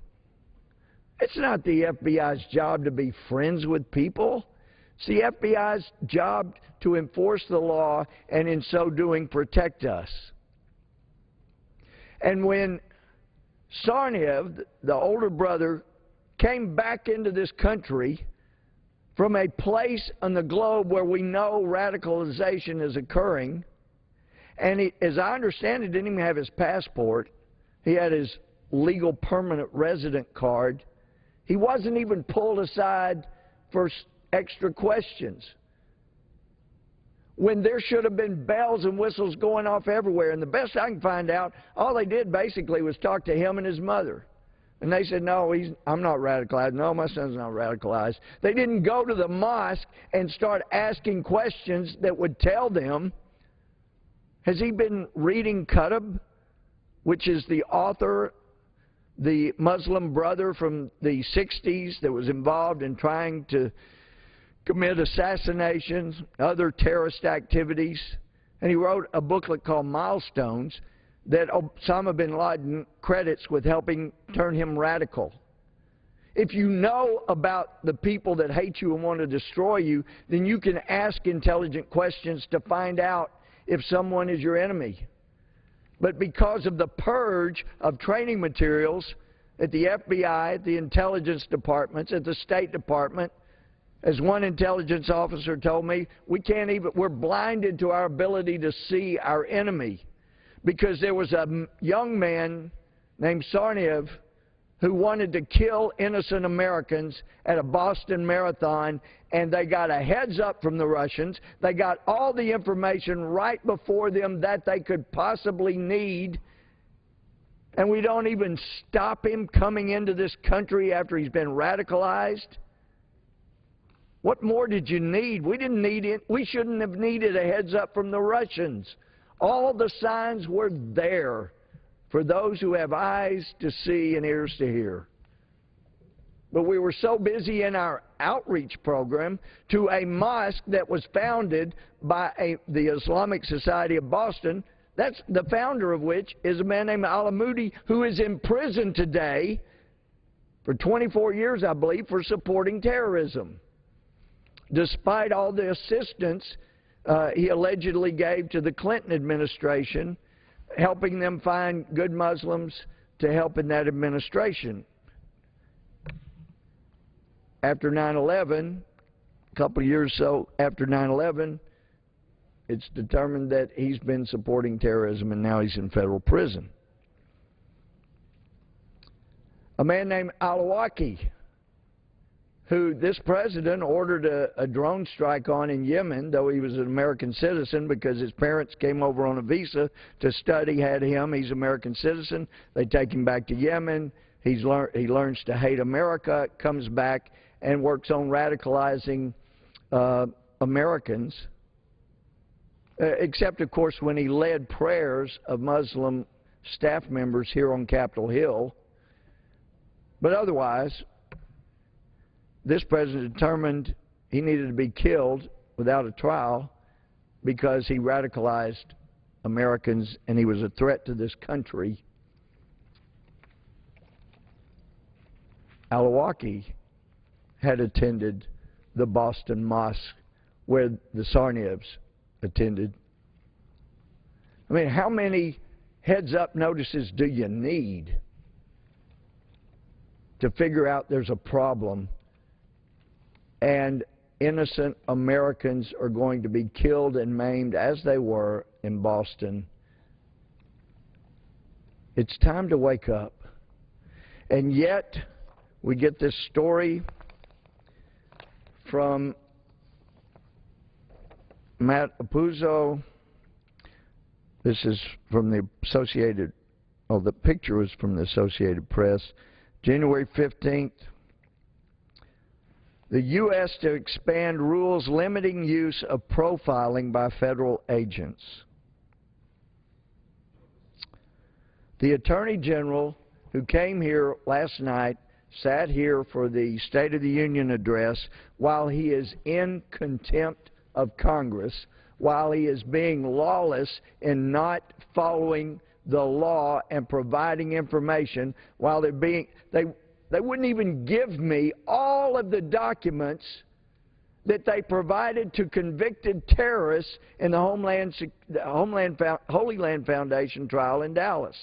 It's not the FBI's job to be friends with people. It's the FBI's job to enforce the law and in so doing protect us. And when Tsarnaev, the older brother, came back into this country from a place on the globe where we know radicalization is occurring, and he, as I understand it, didn't even have his passport. He had his legal permanent resident card. He wasn't even pulled aside for extra questions, when there should have been bells and whistles going off everywhere. And the best I can find out, all they did basically was talk to him and his mother. And they said, no, I'm not radicalized. No, my son's not radicalized. They didn't go to the mosque and start asking questions that would tell them, has he been reading Qutb, which is the author, the Muslim brother from the 60s that was involved in trying to commit assassinations, other terrorist activities? And he wrote a booklet called Milestones that Osama bin Laden credits with helping turn him radical. If you know about the people that hate you and want to destroy you, then you can ask intelligent questions to find out if someone is your enemy. But because of the purge of training materials at the FBI, at the intelligence departments, at the State Department, as one intelligence officer told me, we're blinded to our ability to see our enemy. Because there was a young man named Tsarnaev who wanted to kill innocent Americans at a Boston Marathon, and they got a heads up from the Russians. They got all the information right before them that they could possibly need, and we don't even stop him coming into this country after he's been radicalized. What more did you need? We didn't need it. We shouldn't have needed a heads up from the Russians. All the signs were there for those who have eyes to see and ears to hear. But we were so busy in our outreach program to a mosque that was founded by the Islamic Society of Boston, that's the founder of which is a man named Al-Amoudi, who is in prison today for 24 years, I believe, for supporting terrorism, despite all the assistance he allegedly gave to the Clinton administration, helping them find good Muslims to help in that administration. After 9/11, a couple of years or so after 9/11, it's determined that he's been supporting terrorism, and now he's in federal prison. A man named Al-Awlaki, who this president ordered a drone strike on in Yemen, though he was an American citizen, because his parents came over on a visa to study, had him. He's an American citizen. They take him back to Yemen. He learns to hate America, comes back and works on radicalizing Americans, except, of course, when he led prayers of Muslim staff members here on Capitol Hill. But otherwise, this president determined he needed to be killed without a trial because he radicalized Americans and he was a threat to this country. Al-Awlaki had attended the Boston Mosque where the Tsarnaevs attended. I mean, how many heads-up notices do you need to figure out there's a problem and innocent Americans are going to be killed and maimed as they were in Boston? It's time to wake up. And yet, we get this story from Matt Apuzzo. This is from the Associated, the picture was from the Associated Press. January 15th. The U.S. to expand rules limiting use of profiling by federal agents. The Attorney General, who came here last night, sat here for the State of the Union address while he is in contempt of Congress, while he is being lawless in not following the law and providing information, while they wouldn't even give me all of the documents that they provided to convicted terrorists in the Holy Land Foundation trial in Dallas.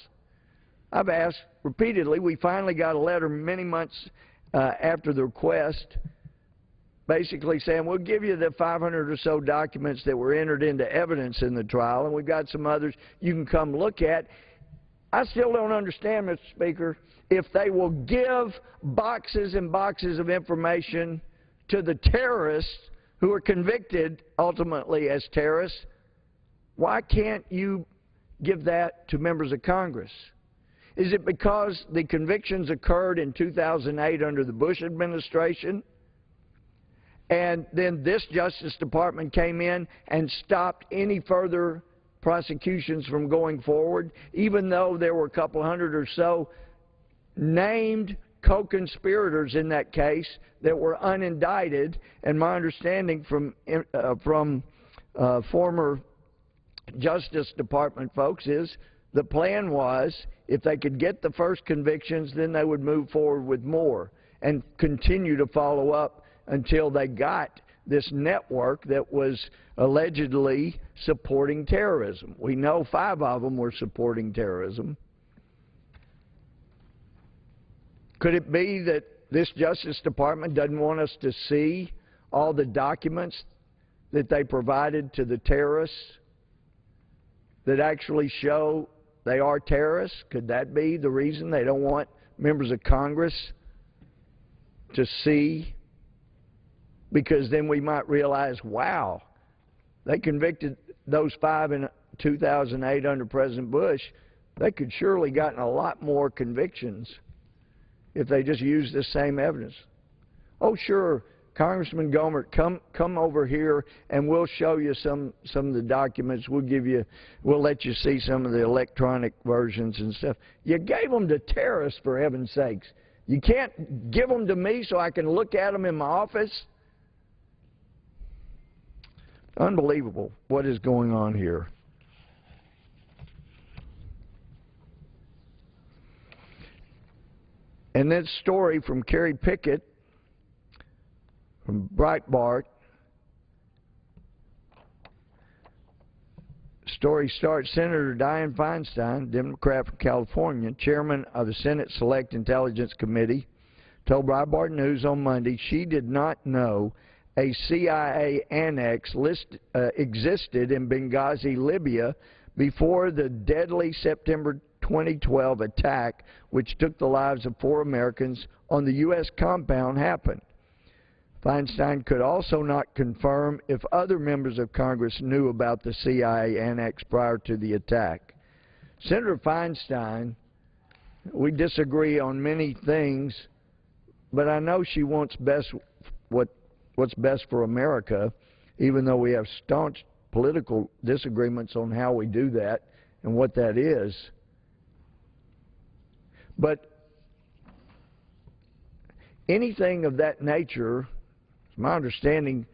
I've asked repeatedly. We finally got a letter many months after the request, basically saying, we'll give you the 500 or so documents that were entered into evidence in the trial, and we've got some others you can come look at. I still don't understand, Mr. Speaker, if they will give boxes and boxes of information to the terrorists who are convicted ultimately as terrorists, why can't you give that to members of Congress? Is it because the convictions occurred in 2008 under the Bush administration, and then this Justice Department came in and stopped any further prosecutions from going forward, even though there were a couple hundred or so named co-conspirators in that case that were unindicted? And my understanding from former Justice Department folks is the plan was if they could get the first convictions, then they would move forward with more and continue to follow up until they got this network that was allegedly supporting terrorism. We know 5 of them were supporting terrorism. Could it be that this Justice Department doesn't want us to see all the documents that they provided to the terrorists that actually show they are terrorists? Could that be the reason they don't want members of Congress to see? Because then we might realize, wow, they convicted those 5 in 2008 under President Bush. They could surely gotten a lot more convictions if they just used the same evidence. Oh, sure, Congressman Gohmert, come over here and we'll show you some of the documents. We'll let you see some of the electronic versions and stuff. You gave them to terrorists, for heaven's sakes. You can't give them to me so I can look at them in my office? Unbelievable what is going on here. And that story from Kerry Pickett from Breitbart. Story starts, Senator Dianne Feinstein, Democrat from California, chairman of the Senate Select Intelligence Committee, told Breitbart News on Monday she did not know a CIA annex existed in Benghazi, Libya, before the deadly September 2012 attack, which took the lives of 4 Americans on the U.S. compound, happened. Feinstein could also not confirm if other members of Congress knew about the CIA annex prior to the attack. Senator Feinstein, we disagree on many things, but I know she wants what's best for America, even though we have staunch political disagreements on how we do that and what that is. But anything of that nature, my understanding,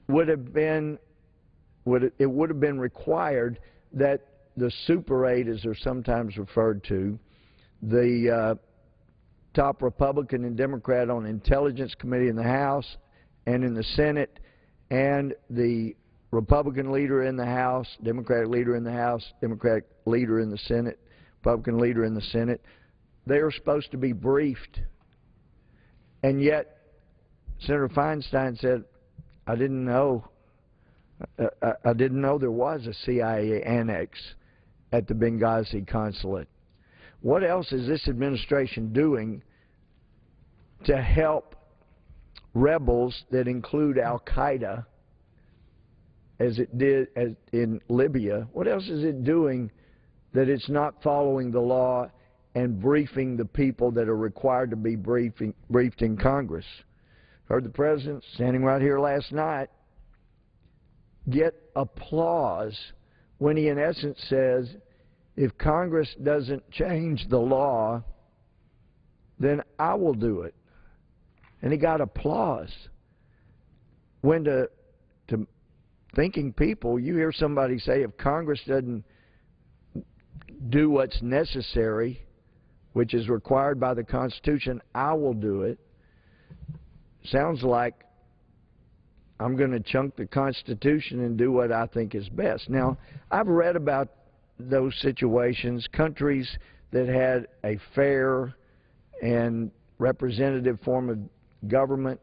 would have been required that the Super 8, as they're sometimes referred to, the top Republican and Democrat on the Intelligence Committee in the House and in the Senate, and the Republican leader in the House, Democratic leader in the House, Democratic leader in the Senate, Republican leader in the Senate, they are supposed to be briefed. And yet, Senator Feinstein said, I didn't know there was a CIA annex at the Benghazi consulate. What else is this administration doing to help rebels that include Al-Qaeda, as it did in Libya? What else is it doing that it's not following the law and briefing the people that are required to be briefed in Congress? Heard the President, standing right here last night, get applause when he in essence says, if Congress doesn't change the law, then I will do it. And he got applause. When to thinking people, you hear somebody say, if Congress doesn't do what's necessary, which is required by the Constitution, I will do it. Sounds like I'm going to chunk the Constitution and do what I think is best. Now, I've read about those situations, countries that had a fair and representative form of government.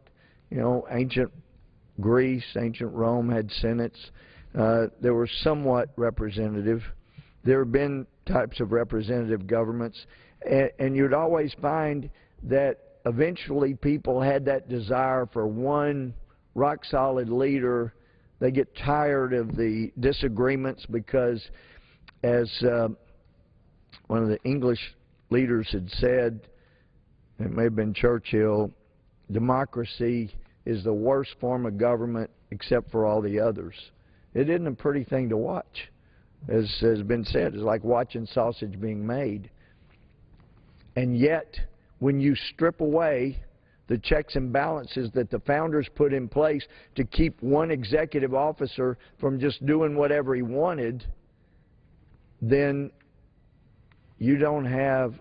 You know, ancient Greece, ancient Rome had senates. They were somewhat representative. There have been types of representative governments, and you'd always find that eventually people had that desire for one rock-solid leader. They get tired of the disagreements because, as one of the English leaders had said, it may have been Churchill, democracy is the worst form of government except for all the others. It isn't a pretty thing to watch. As has been said, it's like watching sausage being made. And yet, when you strip away the checks and balances that the founders put in place to keep one executive officer from just doing whatever he wanted, then you don't have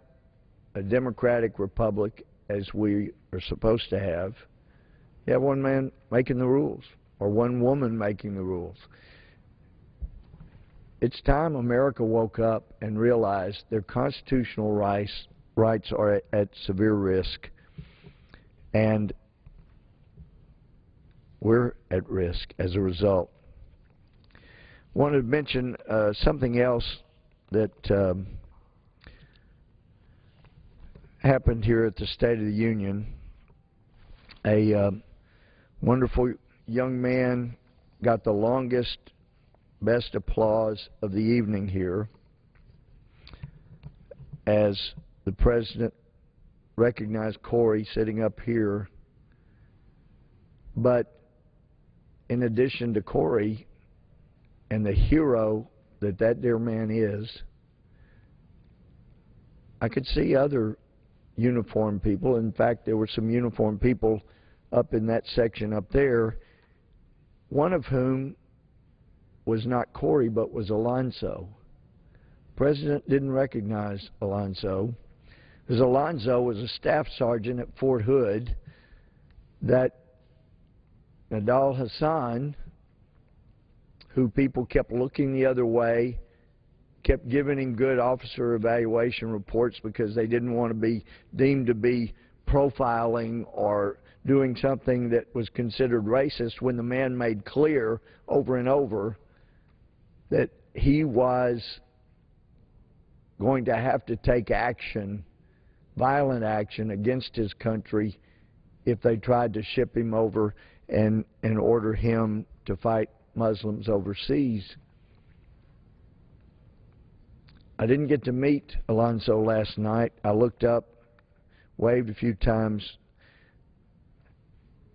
a democratic republic as we are supposed to have. You have one man making the rules, or one woman making the rules. It's time America woke up and realized their constitutional rights are at severe risk, and we're at risk as a result. I want to mention something else that happened here at the State of the Union. A wonderful young man got the longest, best applause of the evening here as the President recognized Corey sitting up here. But in addition to Corey and the hero that dear man is, I could see other uniformed people. In fact, there were some uniformed people up in that section up there, one of whom was not Corey but was Alonzo. The President didn't recognize Alonzo, because Alonzo was a staff sergeant at Fort Hood that Nidal Hasan, who people kept looking the other way, kept giving him good officer evaluation reports because they didn't want to be deemed to be profiling or doing something that was considered racist, when the man made clear over and over that he was going to have to take action, violent action, against his country if they tried to ship him over and order him to fight Muslims overseas. I didn't get to meet Alonzo last night. I looked up, waved a few times,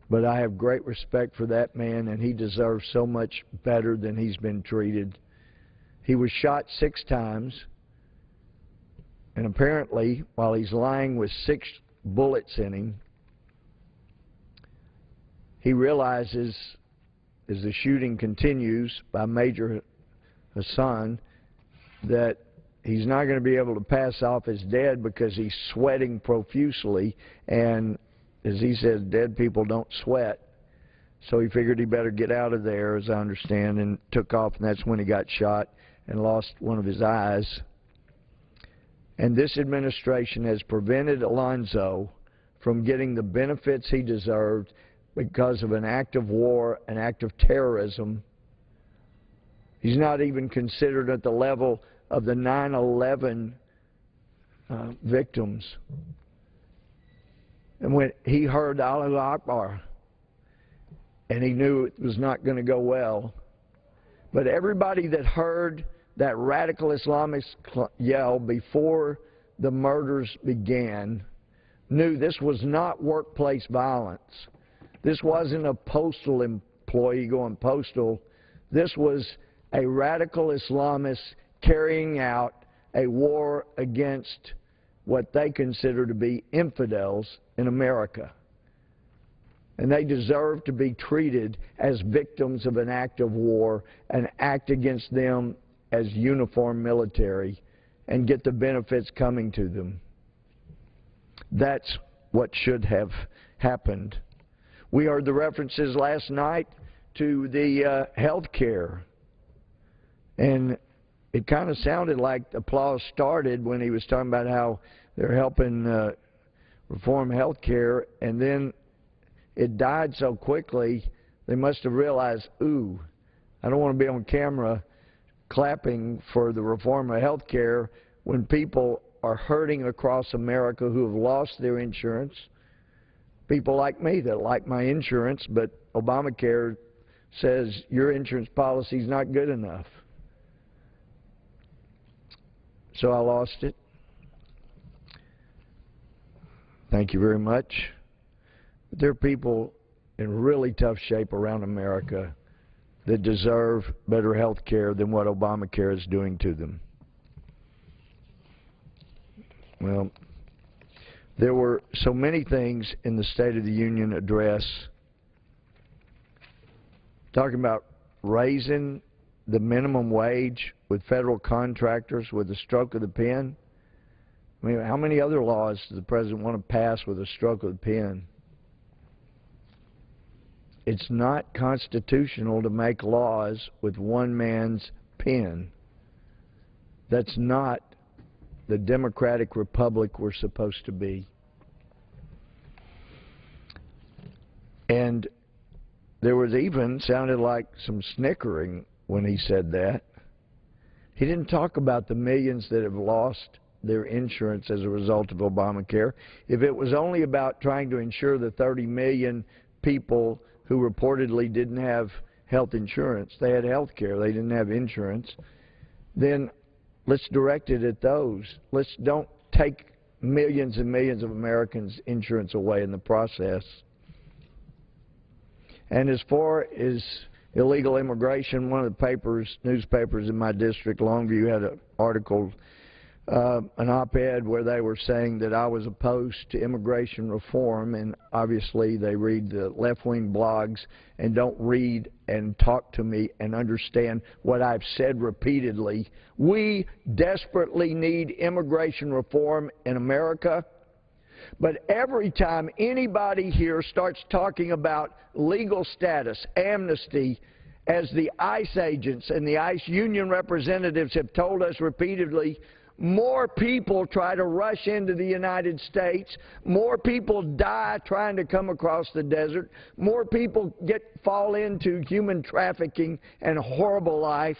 but I have great respect for that man, and he deserves so much better than he's been treated. He was shot 6 times, and apparently, while he's lying with 6 bullets in him, he realizes, as the shooting continues by Major Hasan, that he's not going to be able to pass off as dead because he's sweating profusely, and as he says, dead people don't sweat. So he figured he better get out of there, as I understand, and took off, and that's when he got shot and lost one of his eyes. And this administration has prevented Alonzo from getting the benefits he deserved because of an act of war, an act of terrorism. He's not even considered at the level of the 9/11 victims. And when he heard Allahu Akbar, and he knew it was not going to go well, but everybody that heard that radical Islamist yell before the murders began knew this was not workplace violence. This wasn't a postal employee going postal. This was a radical Islamist carrying out a war against what they consider to be infidels in America. And they deserve to be treated as victims of an act of war, an act against them as uniformed military, and get the benefits coming to them. That's what should have happened. We heard the references last night to the health care, and it kind of sounded like the applause started when he was talking about how they're helping reform health care, and then it died so quickly they must have realized, ooh, I don't want to be on camera clapping for the reform of health care when people are hurting across America who have lost their insurance. People like me that like my insurance, but Obamacare says your insurance policy is not good enough. So I lost it. Thank you very much. There are people in really tough shape around America that deserve better health care than what Obamacare is doing to them. Well, there were so many things in the State of the Union address talking about raising the minimum wage with federal contractors with a stroke of the pen. I mean, how many other laws does the President want to pass with a stroke of the pen? It's not constitutional to make laws with one man's pen. That's not the democratic republic we're supposed to be. And there was even, sounded like some snickering when he said that. He didn't talk about the millions that have lost their insurance as a result of Obamacare. If it was only about trying to insure the 30 million people who reportedly didn't have health insurance, they had health care, they didn't have insurance, then let's direct it at those. Let's don't take millions and millions of Americans' insurance away in the process. And as far as illegal immigration, one of the newspapers in my district, Longview, had an article, an op-ed where they were saying that I was opposed to immigration reform, and obviously they read the left-wing blogs and don't read and talk to me and understand what I've said repeatedly. We desperately need immigration reform in America, but every time anybody here starts talking about legal status, amnesty, as the ICE agents and the ICE union representatives have told us repeatedly, more people try to rush into the United States, more people die trying to come across the desert, more people fall into human trafficking and a horrible life.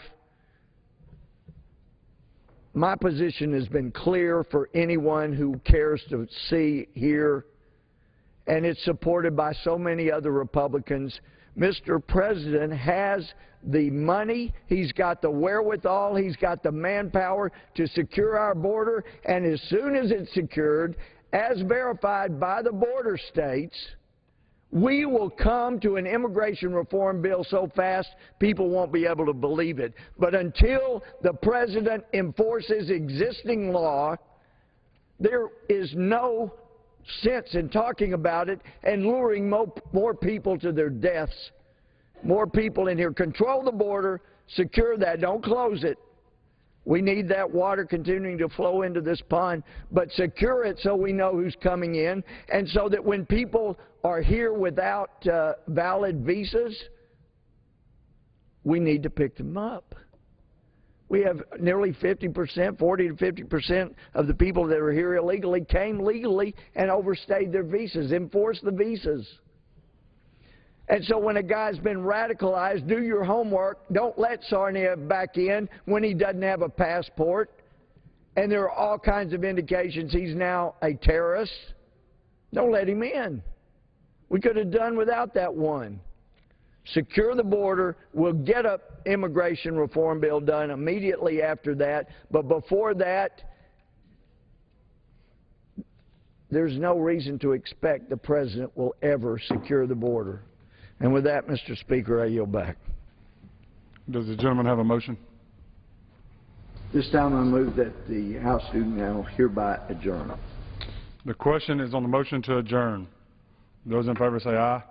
My position has been clear for anyone who cares to see, hear, and it's supported by so many other Republicans. Mr. President has the money, he's got the wherewithal, he's got the manpower to secure our border, and as soon as it's secured, as verified by the border states, we will come to an immigration reform bill so fast people won't be able to believe it. But until the President enforces existing law, there is no sense in talking about it and luring more people to their deaths. More people in here. Control the border, secure that, don't close it. We need that water continuing to flow into this pond, but secure it so we know who's coming in, and so that when people are here without valid visas, we need to pick them up. We have nearly 50%, 40 to 50% of the people that are here illegally came legally and overstayed their visas. Enforce the visas. And so when a guy's been radicalized, do your homework. Don't let Tsarnaev back in when he doesn't have a passport. And there are all kinds of indications he's now a terrorist. Don't let him in. We could have done without that one. Secure the border. We'll get an immigration reform bill done immediately after that. But before that, there's no reason to expect the President will ever secure the border. And with that, Mr. Speaker, I yield back. Does the gentleman have a motion? This time I move that the House do now hereby adjourn. The question is on the motion to adjourn. Those in favor say aye.